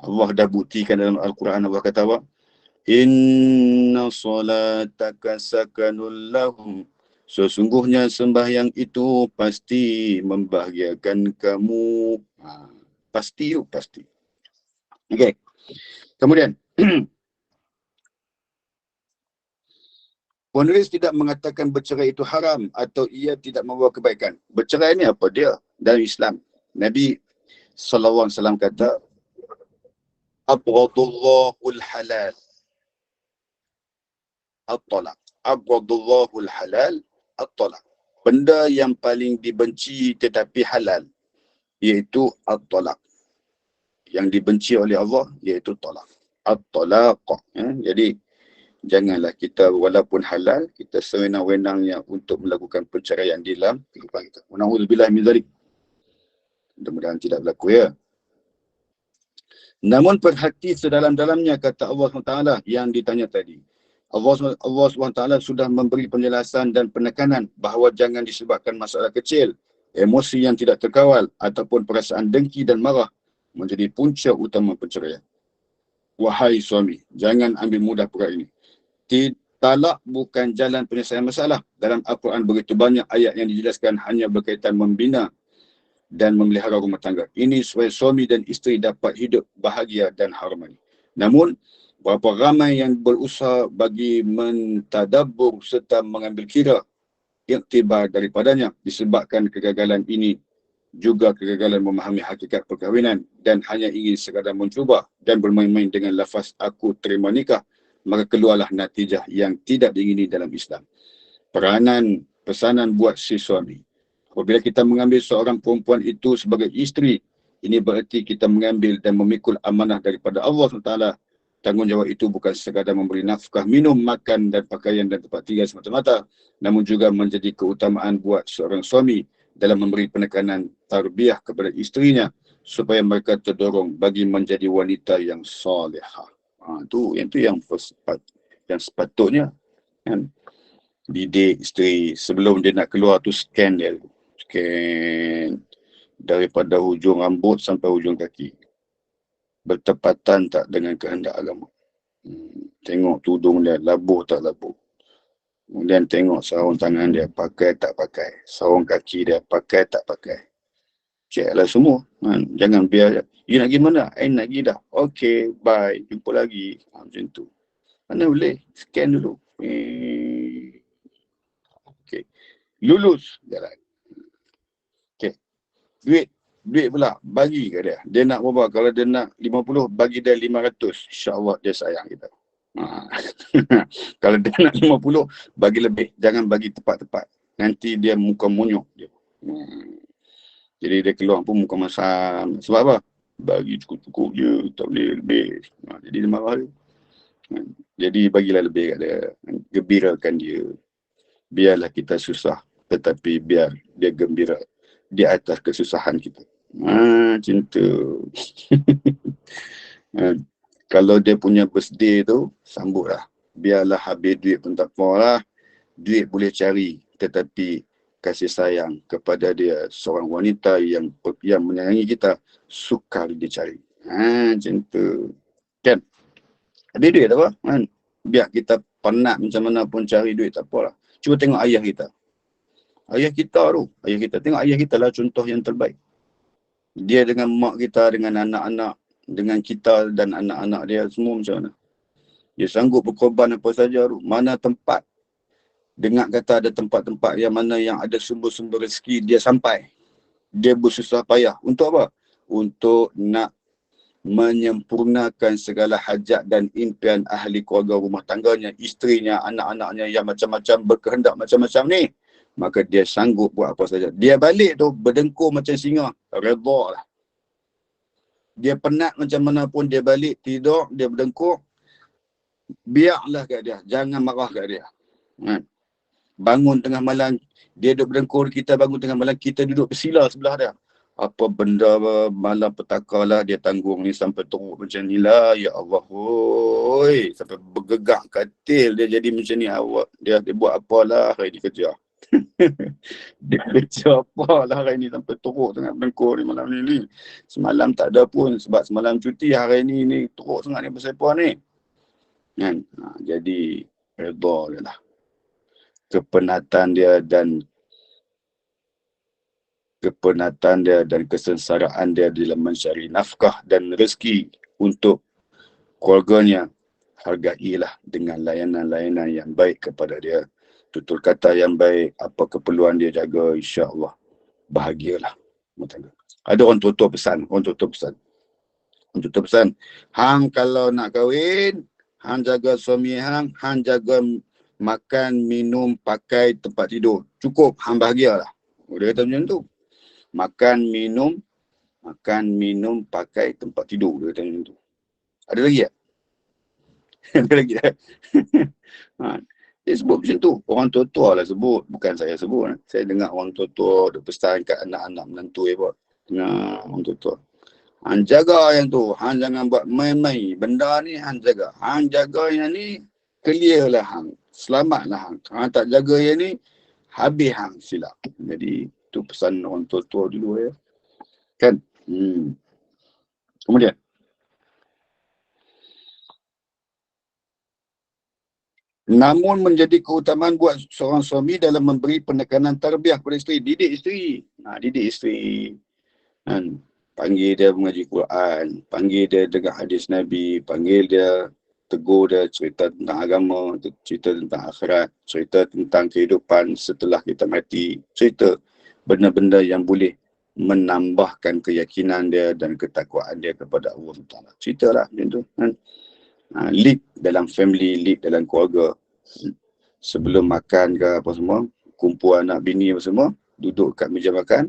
Allah dah buktikan dalam Al-Quran. Allah kata apa? Inna solataka sakanul lahum. Sesungguhnya sembahyang itu pasti membahagiakan kamu. Pasti. Okey. Kemudian, penulis tidak mengatakan bercerai itu haram atau ia tidak membawa kebaikan. Bercerai ni apa dia dalam Islam? Nabi SAW kata, Abghadullahul halal at-talaq. Abghadullahul halal at-talaq. Benda yang paling dibenci tetapi halal, iaitu at-talaq. Yang dibenci oleh Allah, iaitu talaq. At-talaq. Jadi, janganlah kita walaupun halal, kita sewenang-wenangnya untuk melakukan perceraian di dalam kehidupan kita. Na'udzubillah min dzalik. Mudah-mudahan tidak berlaku ya. Namun perhati sedalam-dalamnya, kata Allah SWT yang ditanya tadi. Allah SWT sudah memberi penjelasan dan penekanan bahawa jangan disebabkan masalah kecil, emosi yang tidak terkawal ataupun perasaan dengki dan marah menjadi punca utama perceraian. Wahai suami, jangan ambil mudah perkara ini. Talak bukan jalan penyelesaian masalah. Dalam Al-Quran begitu banyak ayat yang dijelaskan hanya berkaitan membina dan memelihara rumah tangga. Ini supaya suami dan isteri dapat hidup bahagia dan harmoni. Namun, berapa ramai yang berusaha bagi mentadabbur serta mengambil kira iktibar daripadanya disebabkan kegagalan ini juga kegagalan memahami hakikat perkahwinan dan hanya ingin sekadar mencuba dan bermain-main dengan lafaz aku terima nikah, maka keluarlah natijah yang tidak diingini dalam Islam. Pesanan buat si suami. Apabila kita mengambil seorang perempuan itu sebagai isteri, ini bererti kita mengambil dan memikul amanah daripada Allah SWT. Tanggungjawab itu bukan sekadar memberi nafkah, minum, makan dan pakaian dan tempat tinggal semata-mata, namun juga menjadi keutamaan buat seorang suami dalam memberi penekanan tarbiyah kepada isterinya supaya mereka terdorong bagi menjadi wanita yang salihah. Itu yang sepatutnya kan. Didik isteri sebelum dia nak keluar tu scan dia. Scan daripada hujung rambut sampai hujung kaki. Bertepatan tak dengan kehendak agama. Tengok tudung dia, labuh tak labuh. Kemudian tengok sarung tangan dia, pakai tak pakai. Sarung kaki dia, pakai tak pakai. Cek lah semua. Jangan biar, you nak pergi mana? Nak pergi dah. Okay, bye. Jumpa lagi. Macam tu. Mana boleh? Scan dulu. Okay. Lulus jalan. Okay. Duit pula, bagi ke dia. Dia nak berapa? Kalau dia nak 50, bagi dia 500. InsyaAllah dia sayang kita. Kalau dia nak 50, bagi lebih. Jangan bagi tepat-tepat. nanti dia muka monyok dia. Jadi dia keluar pun muka masam. Sebab apa? Bagi cukup-cukup je, tak boleh lebih. Jadi dia marah dia. Jadi bagilah lebih kat dia. Gembirakan dia. Biarlah kita susah, tetapi biar dia gembira di atas kesusahan kita. Cinta. Kalau dia punya birthday tu, sambutlah. Biarlah habis duit pun tak apa lah. Duit boleh cari, tetapi kasih sayang kepada dia, seorang wanita yang menyayangi kita, sukar dia cari. Cinta. Kan? Ada duit tak apa? Kan? Biar kita penat macam mana pun cari duit tak apalah. Cuba tengok ayah kita. Ayah kita. Tengok ayah kita lah contoh yang terbaik. Dia dengan mak kita, dengan anak-anak, dengan kita dan anak-anak dia semua macam mana. Dia sanggup berkorban apa saja tu. Mana tempat, dengar kata ada tempat-tempat yang mana yang ada sumber-sumber rezeki, dia sampai. Dia bersusah payah. Untuk apa? Untuk nak menyempurnakan segala hajat dan impian ahli keluarga rumah tangganya, isterinya, anak-anaknya yang macam-macam berkehendak macam-macam ni. Maka dia sanggup buat apa saja. Dia balik tu berdengkur macam singa. Redha lah. Dia penat macam mana pun dia balik tidur, dia berdengkur. Biarlah kat dia. Jangan marah kat dia. Bangun tengah malam, dia duduk berdengkur, kita bangun tengah malam, kita duduk bersila sebelah dia. Apa benda malam petaka lah dia tanggung ni sampai teruk macam ni lah. Ya Allah, oi. Sampai bergegak katil dia jadi macam ni. Awak dia buat apalah hari ni kerja. Dia kerja apalah hari ni sampai teruk sangat berdengkur ni malam ni. Semalam tak ada pun sebab semalam cuti, hari ni teruk sangat ni pasal apa ni. Kan? Jadi redha dia lah. Kepenatan dan kesensaraan dia dalam mencari nafkah dan rezeki untuk keluarganya, hargailah dengan layanan-layanan yang baik kepada dia. Tutur kata yang baik, apa keperluan dia jaga, insya-Allah bahagialah. Ada orang tua pesan. Hang kalau nak kahwin, hang jaga suami hang jaga makan, minum, pakai, tempat tidur. Cukup, hang bahagialah. Dia kata macam tu. Makan, minum, pakai, tempat tidur. Dia kata macam tu. Ada lagi tak? Ada lagi tak? Dia sebut macam tu. Orang tua-tua lah sebut. Bukan saya sebut. Saya dengar orang tua-tua dia pesan kat anak-anak menantu buat. Dengar orang tua-tua. Hang jaga yang tu. Hang jangan buat main-main. Benda ni hang jaga. Hang jaga yang ni, clear lah hang. Selamatlah hang. Hang tak jaga yang ni, habis hang silap. Jadi, itu pesan orang tua-tua dulu ya. Kan? Kemudian. Namun menjadi keutamaan buat seorang suami dalam memberi penekanan tarbiyah kepada isteri. Didik isteri. Panggil dia mengaji Quran. Panggil dia dengar hadis Nabi. Panggil dia, tegur dia, cerita tentang agama, cerita tentang akhirat, cerita tentang kehidupan setelah kita mati. Cerita benda-benda yang boleh menambahkan keyakinan dia dan ketakwaan dia kepada Allah Taala. Ceritalah macam tu kan. Lead dalam family, lead dalam keluarga. Sebelum makan ke apa semua, kumpul anak bini apa semua, duduk kat meja makan,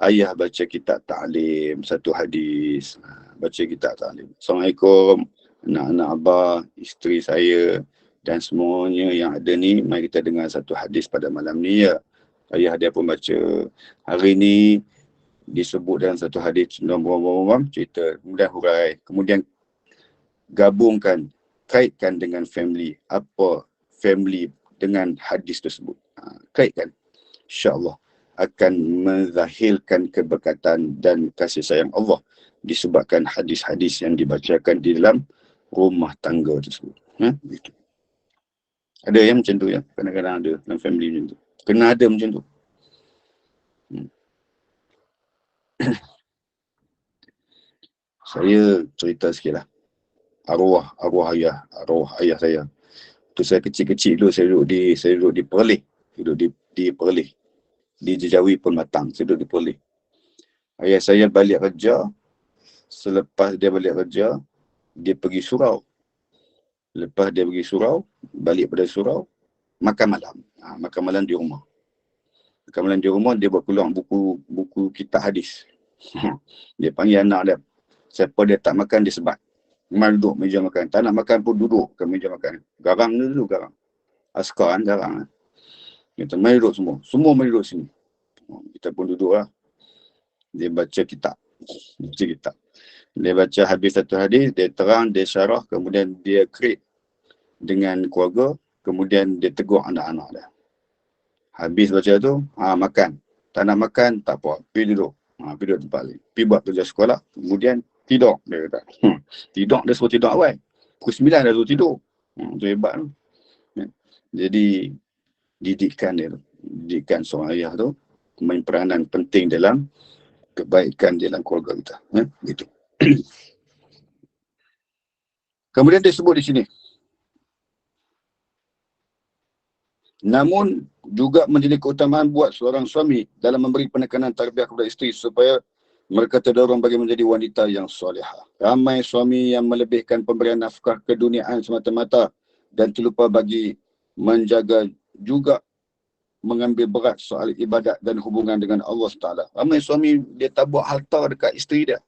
ayah baca kitab ta'lim, satu hadis. Baca kitab ta'lim. Assalamualaikum, anak-anak abah, isteri saya dan semuanya yang ada ni, mari kita dengar satu hadis pada malam ni ya. Ayah dia pun baca. Hari ni disebut dalam satu hadis, cerita, kemudian hurai, kemudian gabungkan, kaitkan dengan family. Apa family dengan hadis tersebut? Kaitkan. InsyaAllah akan menzahirkan keberkatan dan kasih sayang Allah disebabkan hadis-hadis yang dibacakan di dalam rumah tangga tersebut. Gitu. Ada yang macam tu ya. Kadang-kadang ada dalam family macam tu. Kena ada macam tu. Saya cerita sikit lah. Arwah ayah saya. Tu saya kecil-kecil dulu, saya duduk di Perlis. Di Perlis. Di Jejawi pun Matang. Saya duduk di Perlis. Ayah saya balik kerja. Selepas dia balik kerja, dia pergi surau. Lepas dia pergi surau, balik pada surau, makan malam. Makan malam di rumah. Kemudian di rumah dia buat keluar buku kitab hadis. Dia panggil anak dia. Siapa dia tak makan dia sebat. Mari duduk meja makan. Tak nak makan pun duduk ke meja makan. Garang dulu garang. Askar kan garang. Kita mari duduk semua. Semua mari duduk sini. Kita pun duduk lah. Dia baca kitab. Baca kitab. Dia baca habis satu hadis, dia terang, dia syarah, kemudian dia create dengan keluarga, kemudian dia tegur anak-anak dia. Habis baca tu, makan. Tak nak makan, tak apa. Pergi duduk. Pergi duduk tempat lain. Pergi buat kerja sekolah, kemudian tidur. Dia kata. Tidur, dia suruh tidur awal. Pukul 9 dah suruh tidur. Itu hebat tu. Jadi, didikan dia tu. Didikan seorang ayah tu, main peranan penting dalam kebaikan dalam keluarga kita. Gitu. Kemudian dia sebut di sini. Namun juga menjadi keutamaan buat seorang suami dalam memberi penekanan tarbiyah kepada isteri supaya mereka terdorong bagi menjadi wanita yang solehah. Ramai suami yang melebihkan pemberian nafkah keduniaan semata-mata dan terlupa bagi menjaga juga mengambil berat soal ibadat dan hubungan dengan Allah SWT. Ramai suami dia tabur harta dekat isteri dia.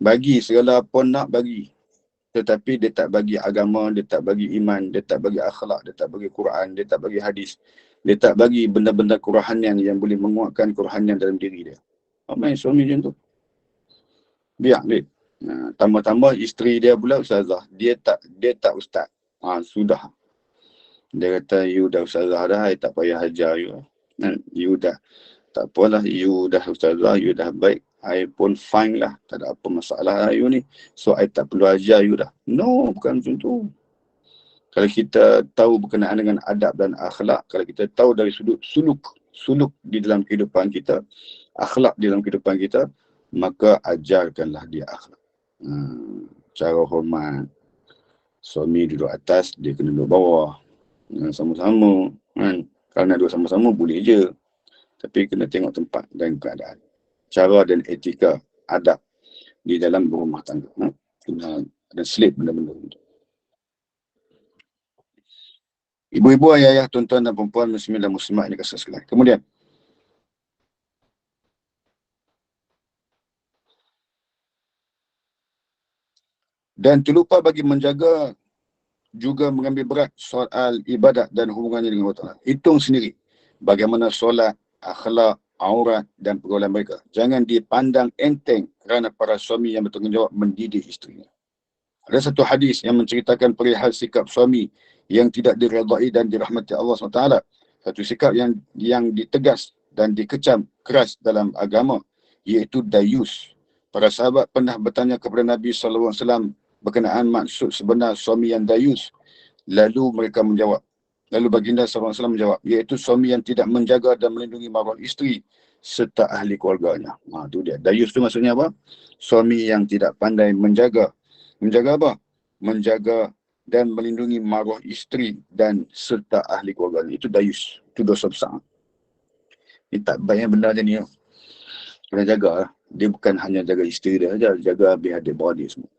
Bagi segala apa nak bagi. Tetapi dia tak bagi agama, dia tak bagi iman, dia tak bagi akhlak, dia tak bagi Quran, dia tak bagi hadis. Dia tak bagi benda-benda kerohanian yang boleh menguatkan kerohanian dalam diri dia. Ramai suami macam tu. Biar dia. Tambah-tambah isteri dia pula ustazah. Dia tak ustaz. Sudah. Dia kata, you dah ustazah dah, I tak payah ajar you. You dah, tak apalah, you dah ustazah, you dah baik. I pun fine lah, tak ada apa masalah you ni. So, I tak perlu ajar you dah. No, bukan macam tu. Kalau kita tahu berkenaan dengan adab dan akhlak, kalau kita tahu dari sudut suluk di dalam kehidupan kita, akhlak di dalam kehidupan kita, maka ajarkanlah dia akhlak. Cara hormat. Suami duduk atas, dia kena duduk bawah. Sama-sama. Kalau nak duduk sama-sama, boleh je. Tapi kena tengok tempat dan keadaan. Cara dan etika, adab di dalam berumah tangga. Kena ada selip benda-benda itu. Ibu-ibu, ayah-ayah, tuan-tuan dan perempuan, muslimin dan muslimat ini kasih sekalian. Kemudian, dan terlupa bagi menjaga juga mengambil berat soal ibadat dan hubungannya dengan Allah Ta'ala. Hitung sendiri bagaimana solat, akhlak, aurat dan pergaulan mereka. Jangan dipandang enteng kerana para suami yang bertanggungjawab mendidik isterinya. Ada satu hadis yang menceritakan perihal sikap suami yang tidak diredai dan dirahmati Allah SWT. Satu sikap yang ditegas dan dikecam keras dalam agama, iaitu dayus. Para sahabat pernah bertanya kepada Nabi SAW berkenaan maksud sebenar suami yang dayus. Lalu mereka menjawab. Lalu baginda SAW menjawab, iaitu suami yang tidak menjaga dan melindungi maruah isteri serta ahli keluarganya. Itu dia. Dayus tu maksudnya apa? Suami yang tidak pandai menjaga. Menjaga apa? Menjaga dan melindungi maruah isteri dan serta ahli keluarganya. Itu dayus. Itu dosa besar. Ini tak baik benda macam ni. Kena jaga. Dia bukan hanya jaga isteri dia saja, jaga adik-beradik semua.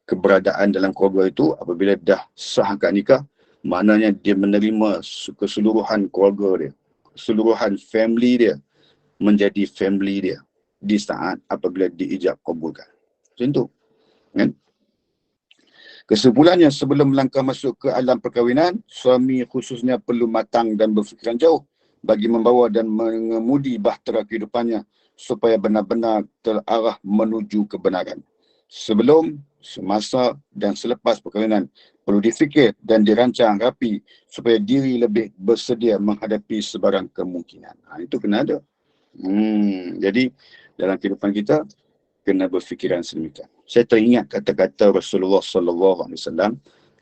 Keberadaan dalam keluarga itu apabila dah sah akad nikah, maknanya dia menerima keseluruhan keluarga dia, keseluruhan family dia menjadi family dia di saat apabila diijab kabulkan. Macam tu. Kan? Kesimpulannya, sebelum melangkah masuk ke alam perkahwinan, suami khususnya perlu matang dan berfikiran jauh bagi membawa dan mengemudi bahtera kehidupannya supaya benar-benar terarah menuju kebenaran. Sebelum, semasa dan selepas perkahwinan perlu difikir dan dirancang rapi supaya diri lebih bersedia menghadapi sebarang kemungkinan. Itu kena ada. Jadi dalam kehidupan kita kena berfikiran sedemikian. Saya teringat kata-kata Rasulullah SAW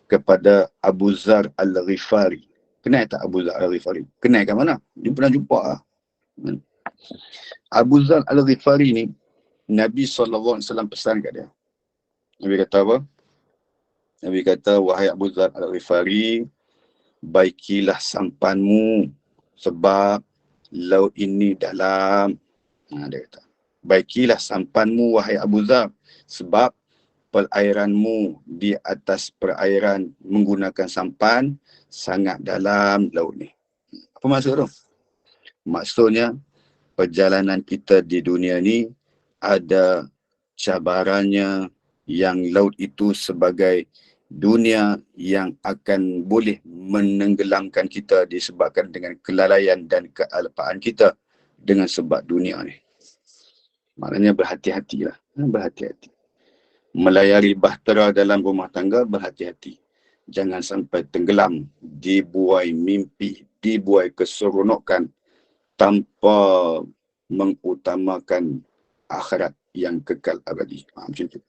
kepada Abu Zar Al-Ghifari. Kenal tak Abu Zar Al-Ghifari? Kenal kat mana? Dia pernah jumpa lah. Abu Zar Al-Ghifari ni Nabi SAW pesan kat dia. Nabi kata apa? Nabi kata, wahai Abu Zar Al-Ghifari, baikilah sampanmu sebab laut ini dalam. Dia kata, baikilah sampanmu wahai Abu Zar sebab perairanmu di atas perairan menggunakan sampan sangat dalam laut ni. Apa maksud tu? Maksudnya perjalanan kita di dunia ni ada cabarannya, yang laut itu sebagai dunia yang akan boleh menenggelamkan kita disebabkan dengan kelalaian dan kealpaan kita dengan sebab dunia ni. Maknanya berhati-hatilah, berhati-hati. Melayari bahtera dalam rumah tangga, berhati-hati. Jangan sampai tenggelam, dibuai mimpi, dibuai keseronokan tanpa mengutamakan akhirat yang kekal abadi. Macam tu.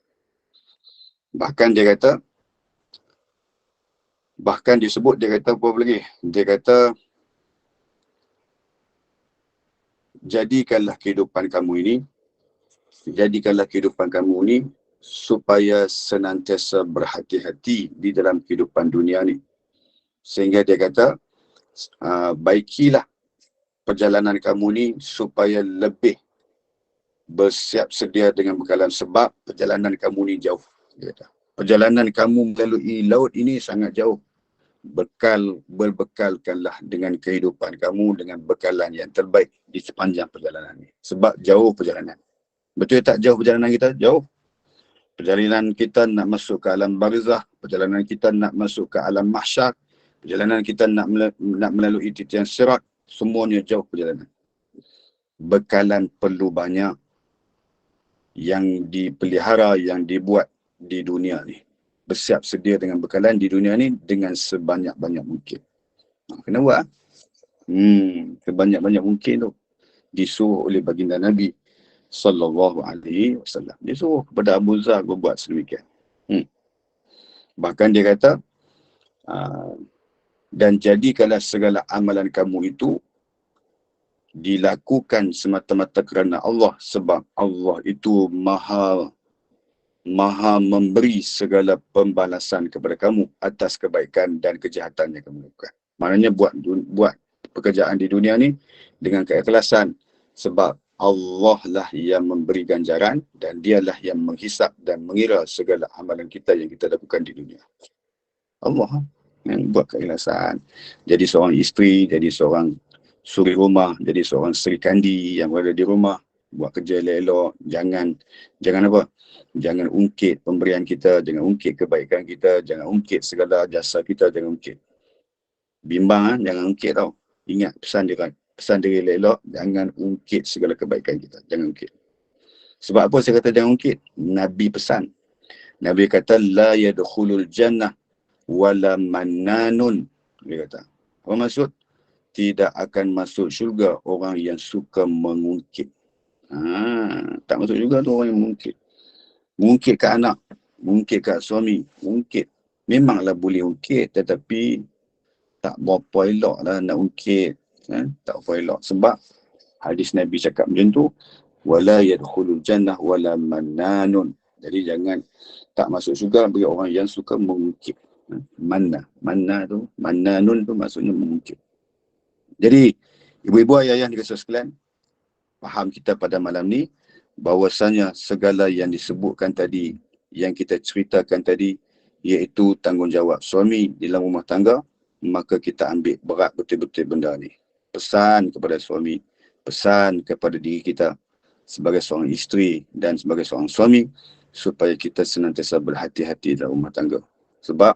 Bahkan dia kata, bahkan disebut, dia kata apa lagi? Dia kata, jadikanlah kehidupan kamu ini supaya senantiasa berhati-hati di dalam kehidupan dunia ni. Sehingga dia kata, baikilah perjalanan kamu ni supaya lebih bersiap sedia dengan bekalan, sebab perjalanan kamu ni jauh. Dia kata, perjalanan kamu melalui laut ini sangat jauh. Berbekalkanlah dengan kehidupan kamu dengan bekalan yang terbaik di sepanjang perjalanan ini. Sebab jauh perjalanan. Betul tak jauh perjalanan kita? Jauh. Perjalanan kita nak masuk ke alam barzah, perjalanan kita nak masuk ke alam mahsyar, perjalanan kita nak melalui titian sirat, semuanya jauh perjalanan. Bekalan perlu banyak yang dipelihara, yang dibuat di dunia ni. Bersiap sedia dengan bekalan di dunia ni dengan sebanyak-banyak mungkin. Kena buat. Sebanyak-banyak mungkin tu. Disuruh oleh baginda Nabi sallallahu alaihi wasallam. Dia suruh kepada Abu Zar berbuat sedemikian. Bahkan dia kata, dan jadikanlah segala amalan kamu itu dilakukan semata-mata kerana Allah, sebab Allah itu maha memberi segala pembalasan kepada kamu atas kebaikan dan kejahatan yang kamu lakukan. Maknanya buat pekerjaan di dunia ni dengan keikhlasan, sebab Allah lah yang memberi ganjaran dan dialah yang menghisap dan mengira segala amalan kita yang kita lakukan di dunia. Allah yang buat keikhlasan. Jadi seorang isteri, jadi seorang suri rumah, jadi seorang Sri Kandi yang berada di rumah, buat kerja elok-elok. Jangan apa? Jangan ungkit pemberian kita, jangan ungkit kebaikan kita, jangan ungkit segala jasa kita, jangan ungkit. Bimbang, jangan ungkit tau. Ingat pesan dia elok-elok, jangan ungkit segala kebaikan kita, jangan ungkit. Sebab apa saya kata jangan ungkit? Nabi pesan. Nabi kata, la yadkhulul jannah wala mannanun. Dia kata. Apa maksud? Tidak akan masuk syurga orang yang suka mengungkit. Tak masuk juga tu orang yang mengungkit. Mengungkit ke anak, mengungkit ke suami, mengungkit. Memanglah boleh ungkit, tetapi tak berapa elok lah nak ungkit. Tak berapa elok. Sebab hadis Nabi cakap macam tu, wala yadkhulul jannah wala mannanun. Jadi jangan tak masuk syurga bagi orang yang suka mengungkit. Manna tu, mannanun tu maksudnya mengungkit. Jadi ibu-ibu ayah yang dikasihi sekalian, faham kita pada malam ni bahwasanya segala yang disebutkan tadi, yang kita ceritakan tadi, iaitu tanggungjawab suami di dalam rumah tangga, maka kita ambil berat betul-betul benda ni. Pesan kepada suami, pesan kepada diri kita sebagai seorang isteri dan sebagai seorang suami, supaya kita senantiasa berhati-hati dalam rumah tangga. Sebab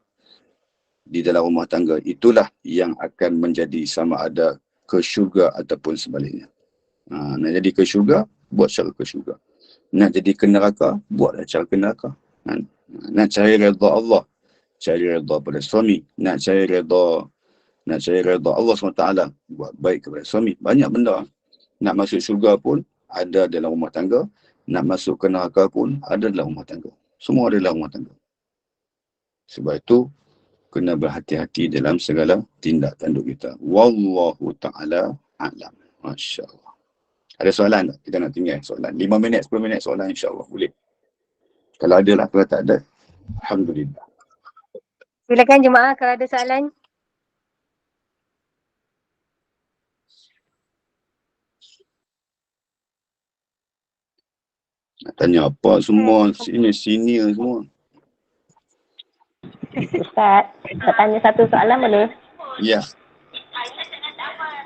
di dalam rumah tangga itulah yang akan menjadi sama ada ke syurga ataupun sebaliknya. Nak jadi ke syurga, buat cara ke syurga. Nak jadi ke neraka, buatlah cara ke neraka. Nak cari redha Allah, cari redha pada suami. Nak cari redha Allah SWT, buat baik kepada suami. Banyak benda. Nak masuk syurga pun ada dalam rumah tangga. Nak masuk ke neraka pun ada dalam rumah tangga. Semua ada dalam rumah tangga. Sebab itu kena berhati-hati dalam segala tindak tanduk kita. Wallahu ta'ala a'lam. Masya Allah. Ada soalan tak? Kita nak tinggal soalan. 5 minit, 10 minit soalan, insyaAllah. Boleh. Kalau ada lah, kalau tak ada, alhamdulillah. Silakan jemaah kalau ada soalan. Nak tanya apa semua, senior semua. Ustaz, saya tanya satu soalan boleh? Ya.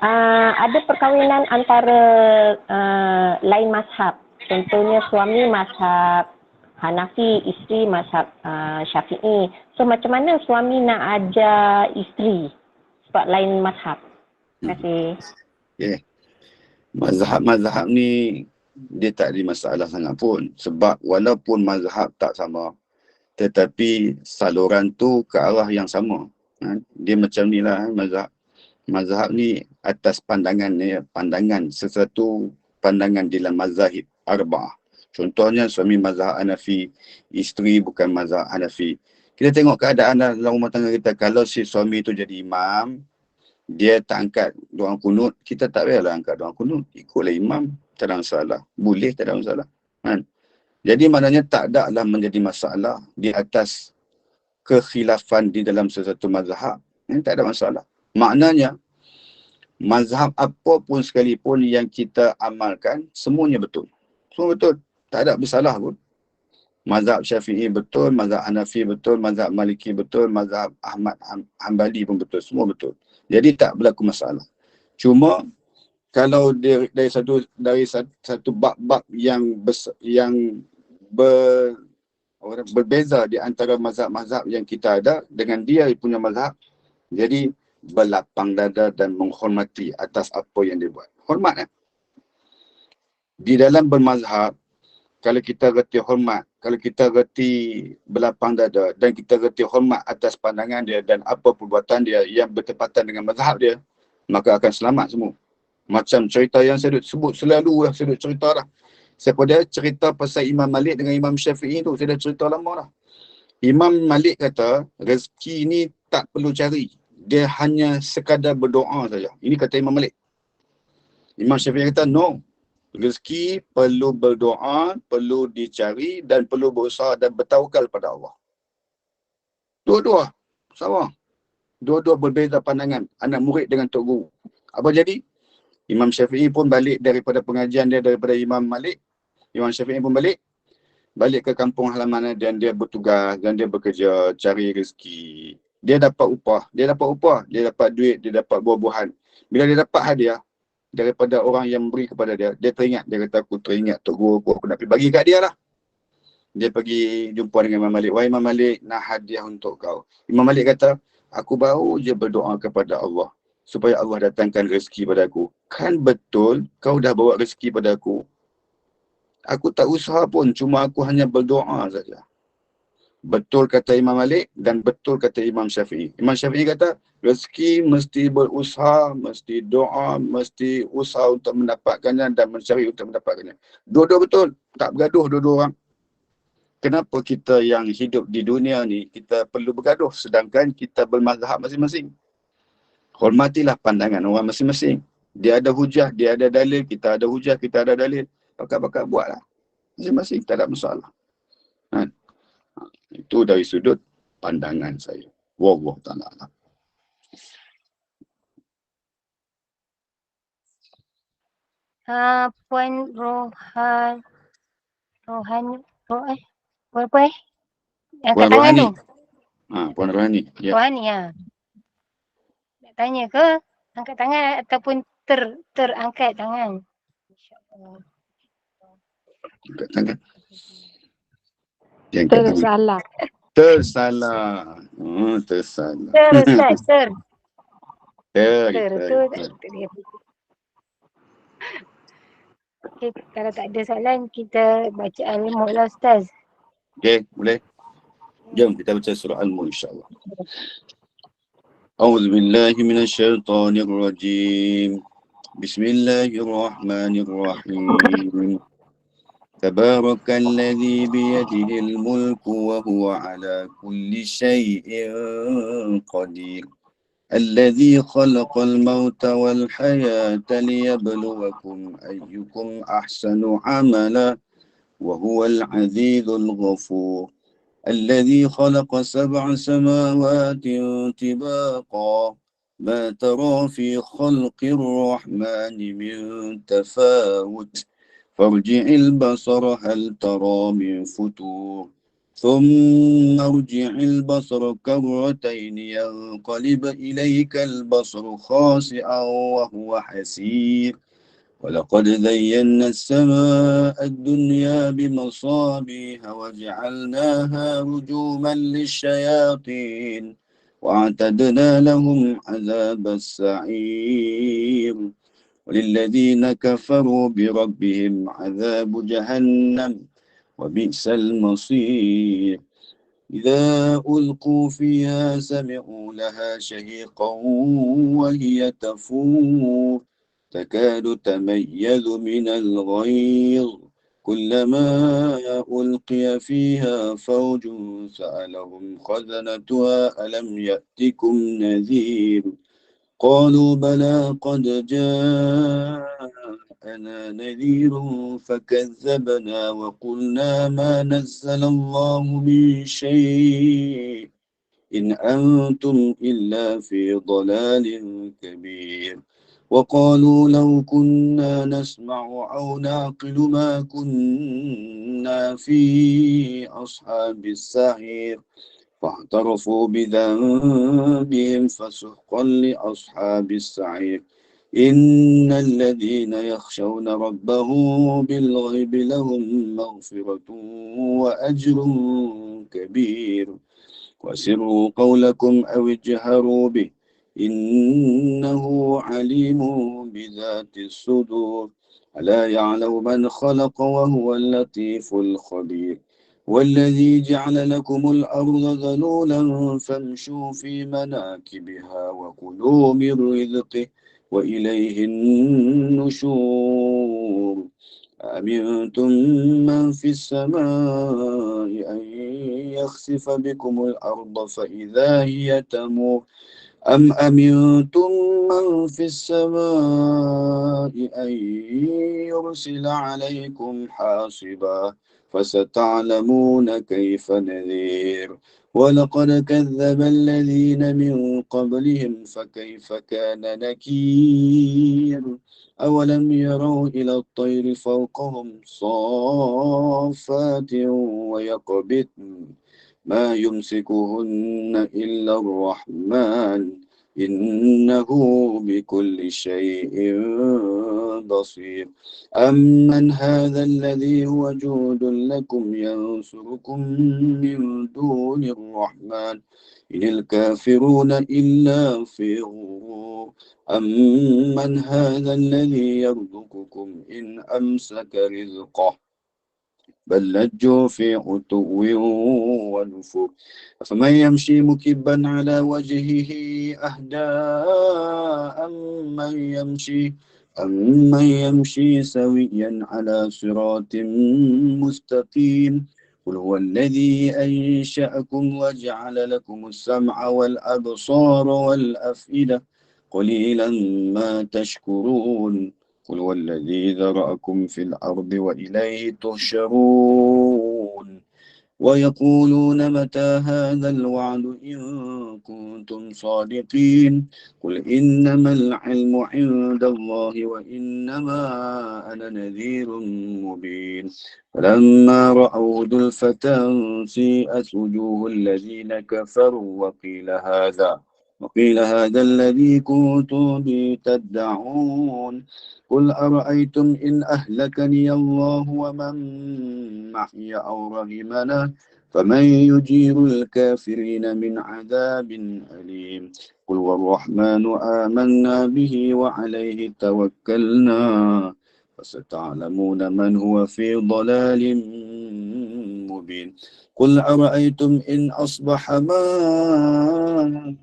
ada perkahwinan antara lain mazhab. Contohnya suami mazhab Hanafi, isteri mazhab Syafi'i. So macam mana suami nak ajar isteri sebab lain mazhab? Terima kasih. Okay. Mazhab-mazhab ni dia tak ada masalah sangat pun. Sebab walaupun mazhab tak sama, tetapi saluran tu ke arah yang sama. Dia macam ni lah mazhab. Mazhab ni atas pandangan sesuatu pandangan dalam mazahib arba'ah. Contohnya suami mazhab Hanafi, isteri bukan mazhab Hanafi. Kita tengok keadaan dalam rumah tangga kita. Kalau si suami tu jadi imam, dia tak angkat doa kunut, kita tak payahlah angkat doa kunut. Ikutlah imam, tak ada masalah. Boleh, tak ada masalah. Kan? Jadi maknanya tak ada lah menjadi masalah di atas kekhilafan di dalam sesuatu mazhab. Ini tak ada masalah. Maknanya, mazhab apa pun sekalipun yang kita amalkan, semuanya betul. Semua betul. Tak ada bersalah pun. Mazhab Syafi'i betul, mazhab Hanafi betul, mazhab Maliki betul, mazhab Ahmad Hanbali pun betul. Semua betul. Jadi tak berlaku masalah. Cuma kalau dari satu bab-bab yang berbeza di antara mazhab-mazhab yang kita ada dengan dia punya mazhab, jadi berlapang dada dan menghormati atas apa yang dia buat. Hormat. Di dalam bermazhab, kalau kita reti hormat, kalau kita reti berlapang dada dan kita reti hormat atas pandangan dia dan apa perbuatan dia yang bertepatan dengan mazhab dia, maka akan selamat semua. Macam cerita yang saya sebut selalu saya cerita dah. Saya cerita pasal Imam Malik dengan Imam Syafi'i tu, saya dah cerita lama dah. Imam Malik kata, rezeki ni tak perlu cari. Dia hanya sekadar berdoa saja. Ini kata Imam Malik. Imam Syafi'i kata, no. Rezeki perlu berdoa, perlu dicari dan perlu berusaha dan bertawakal pada Allah. Dua-dua sama. Dua-dua berbeza pandangan anak murid dengan tok guru. Apa jadi? Imam Syafi'i pun balik daripada pengajian dia daripada Imam Malik. Imam Syafi'i pun balik ke kampung halaman dan dia bertugas dan dia bekerja cari rezeki. Dia dapat upah, dia dapat duit, dia dapat buah-buahan. Bila dia dapat hadiah daripada orang yang beri kepada dia, dia teringat, dia kata aku teringat tok guru aku nak pergi bagi kat dia lah. Dia pergi jumpa dengan Imam Malik. Wahai Imam Malik, nak hadiah untuk kau. Imam Malik kata, aku baru je berdoa kepada Allah supaya Allah datangkan rezeki pada aku. Kan betul kau dah bawa rezeki pada aku. Aku tak usaha pun, cuma aku hanya berdoa saja. Betul kata Imam Malik dan betul kata Imam Syafi'i. Imam Syafi'i kata, rezeki mesti berusaha, mesti doa, mesti usaha untuk mendapatkannya dan mencari untuk mendapatkannya. Dua-dua betul, tak bergaduh dua-dua orang. Kenapa kita yang hidup di dunia ni, kita perlu bergaduh sedangkan kita bermazhab masing-masing? Hormatilah pandangan orang masing-masing. Dia ada hujah, dia ada dalil, kita ada hujah, kita ada dalil. Pakat-pakat buatlah. Masing-masing, tak ada masalah. Kan? Itu dari sudut pandangan saya. Wallahu ta'ala a'lam. Puan apa angkat Puan tangan Rohani. tu. Puan Rohani. Ya. Rohani nak tanya ke angkat tangan ataupun terangkat tangan? InsyaAllah. Angkat tangan. Dia angkat tangan. Tersalah. Tersalah. Tersalah. Ustaz, ter. Ter. Okey, kalau tak ada soalan kita baca Al-Mulk lah Ustaz. Okey, boleh. Jom kita baca surah Al-Mulk insya-Allah. A'udzu billahi minasyaitonir rajim. Bismillahirrahmanirrahim. Tabarakalladzi biyadihil mulku wa huwa ala kulli syai'in qadir. الذي خلق الموت والحياة ليبلوكم أيكم أحسن عملا وهو العزيز الغفور الذي خلق 7 سماوات طباقا ما ترى في خلق الرحمن من تفاوت فارجع البصر هل ترى من فتور ثم ارجع البصر كرتين ينقلب إليك البصر خاسئا وهو حسير ولقد زينا السماء الدنيا بمصابيح وجعلناها رجوما للشياطين وأعتدنا لهم عذاب السعير وللذين كفروا بربهم عذاب جهنم وبئس المصير إذا ألقوا فيها سمعوا لها شهيقا وهي تفور تكاد تميز من الغيظ كلما ألقي فيها فوج سألهم خزنتها ألم يأتكم نذير قالوا بلى قد جاءنا نذير فكذبنا وقلنا ما نزل الله من شيء إن أنتم إلا في ضلال كبير وقالوا لو كنا نسمع أو نعقل ما كنا في أصحاب السعير فاعترفوا بذنبهم فسحقا لأصحاب السعير إن الذين يخشون ربهم بالغيب لهم مغفرة وأجر كبير وسروا قولكم أو اجهروا به إنه عليم بذات الصدور ألا يعلم من خلق وهو اللطيف الخبير والذي جعل لكم الأرض ذلولا فامشوا في مناكبها وكلوا من رزقه وإليه النشور أأمنتم من في السماء أن يخسف بكم الأرض فإذا هي تمور أم أمنتم من في السماء أن يرسل عليكم حاصبا فستعلمون كيف نذير ولقد كذب الذين من قبلهم فكيف كان نكير أولم يروا إلى الطير فوقهم صافات ويقبضن ما يمسكهن إلا الرحمن إنه بكل شيء بصير أمن هذا الذي هو جود لكم ينصركم من دون الرحمن إن الكافرون إلا في غرور أمن هذا الذي يرزقكم إن أمسك رزقه بل لجوا في عتو ونفور أفمن يمشي مكبا على وجهه أهدى أمن يمشي سويا على صراط مستقيم قل هو الذي أنشأكم وجعل لكم السمع والأبصار والأفئدة قليلا ما تشكرون قل هو الذي ذرأكم في الأرض وإليه تحشرون ويقولون متى هذا الوعد إن كنتم صادقين قل إنما العلم عند الله وإنما أنا نذير مبين فلما رأوا زلفة سيئت وجوه الذين كفروا وقيل هذا الذي كنتم به تدعون قل أرأيتم إن أهلكني الله ومن معي أو رحمنا فمن يجير الكافرين من عذاب أليم قل والرحمن آمنا به وعليه توكلنا فستعلمون من هو في ضلال مبين قل أرأيتم إن أصبح ماؤكم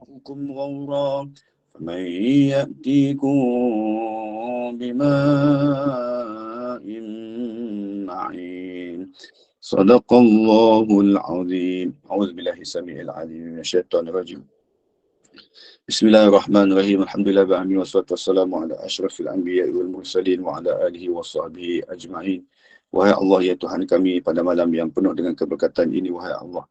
غورا فمن يأتيكم بماء معين صدق الله العظيم أعوذ بالله السميع العليم من الشيطان الرجيم بسم الله الرحمن الرحيم الحمد لله بعمي والصلاة والسلام على أشرف الأنبياء والمرسلين وعلى آله وصحبه أجمعين. Wahai Allah, ya Tuhan kami, pada malam yang penuh dengan keberkatan ini, wahai Allah,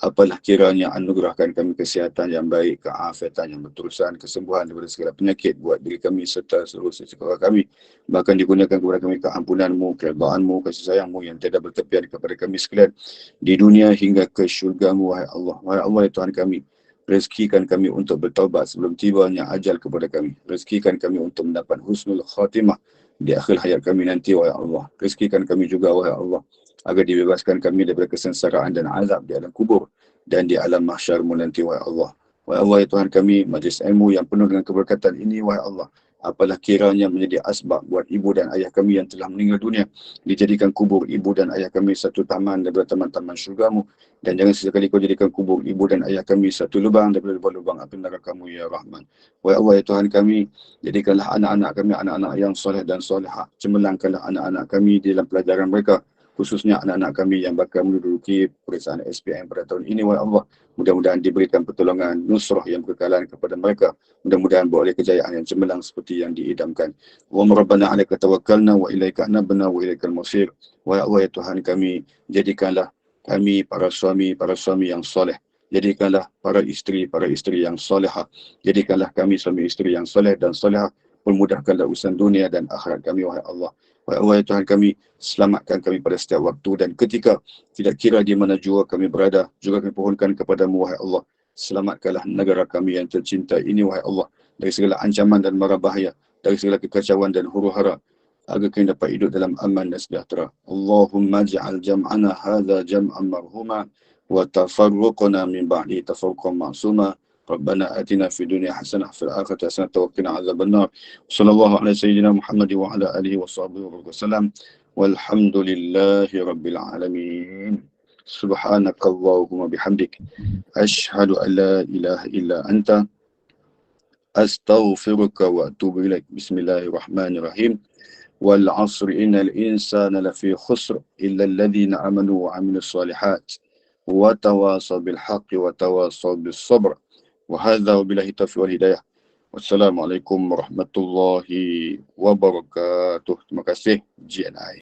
Apalah kiranya anugerahkan kami kesihatan yang baik, keafiatan yang berterusan, kesembuhan daripada segala penyakit buat diri kami serta seluruh sesekara kami. Bahkan dikurniakan kepada kami keampunan-Mu, keredaanmu, kasih sayang-Mu yang tiada bertepian kepada kami sekalian di dunia hingga ke syurga-Mu, wahai Allah. Wahai Allah, ya Tuhan kami, rezekikan kami untuk bertaubat sebelum tibanya ajal kepada kami. Rezekikan kami untuk mendapat husnul khatimah di akhir hayat kami nanti, wahai Allah. Rezekikan kami juga, wahai Allah, agar dibebaskan kami daripada kesengsaraan dan azab di alam kubur dan di alam mahsyar-Mu nanti, wahai Allah. Wahai Allah, ya Tuhan kami, majlis ilmu yang penuh dengan keberkatan ini, wahai Allah, apalah kiranya menjadi asbab buat ibu dan ayah kami yang telah meninggal dunia, dijadikan kubur ibu dan ayah kami satu taman daripada taman-taman syurga-Mu, dan jangan sesekali Kau jadikan kubur ibu dan ayah kami satu lubang daripada lubang-lubang api neraka-Mu, ya Rahman. Wahai Allah, ya Tuhan kami, jadikanlah anak-anak kami anak-anak yang soleh dan solehah. Cemerlangkanlah anak-anak kami di dalam pelajaran mereka, khususnya anak-anak kami yang bakal menduduki peperiksaan SPM pada tahun ini, wahai Allah. Mudah-mudahan diberikan pertolongan nusrah yang berkekalan kepada mereka. Mudah-mudahan beroleh kejayaan yang cemerlang seperti yang diidamkan. Allahumma rabbana 'alaika tawakkalna wa ilaika anabna wa ilaikal masir. Wahai Allah, ya Tuhan kami, jadikanlah kami para suami yang soleh. Jadikanlah para isteri yang solehah. Jadikanlah kami suami isteri yang soleh dan solehah. Permudahkanlah urusan dunia dan akhirat kami, wahai Allah. Wahai Allah, ya Tuhan kami, selamatkan kami pada setiap waktu dan ketika, tidak kira di mana jua kami berada. Juga kami pohonkan kepadamu, wahai Allah, selamatkanlah negara kami yang tercinta ini, wahai Allah, dari segala ancaman dan mara bahaya, dari segala kekacauan dan huru-hara, agar kami dapat hidup dalam aman dan sejahtera. Allahumma ja'al jam'ana hadha jam'an marhuma wa tafarruqana min ba'di tafarruqan ma'suma. Rabbana atina fid dunya hasanah fil akhirati hasanah wa qina azabannar. Sallallahu ala sayyidina Muhammad wa ala alihi wa sahbihi wa sallam. Walhamdulillahi rabbil alamin. Subhanakallahumma bihamdik, asyhadu an la ilaha illa anta, astaghfiruka wa atubu ilaik. Bismillahirrahmanirrahim. Wal 'asri innal insana lafi khusr illa alladhina amanu wa 'amilus shalihat wa tawasaw bil haqqi wa tawasaw bis sabr. وهذا وبالله التوفيق والهداية. Wassalamualaikum warahmatullahi wabarakatuh. Terima kasih GNI.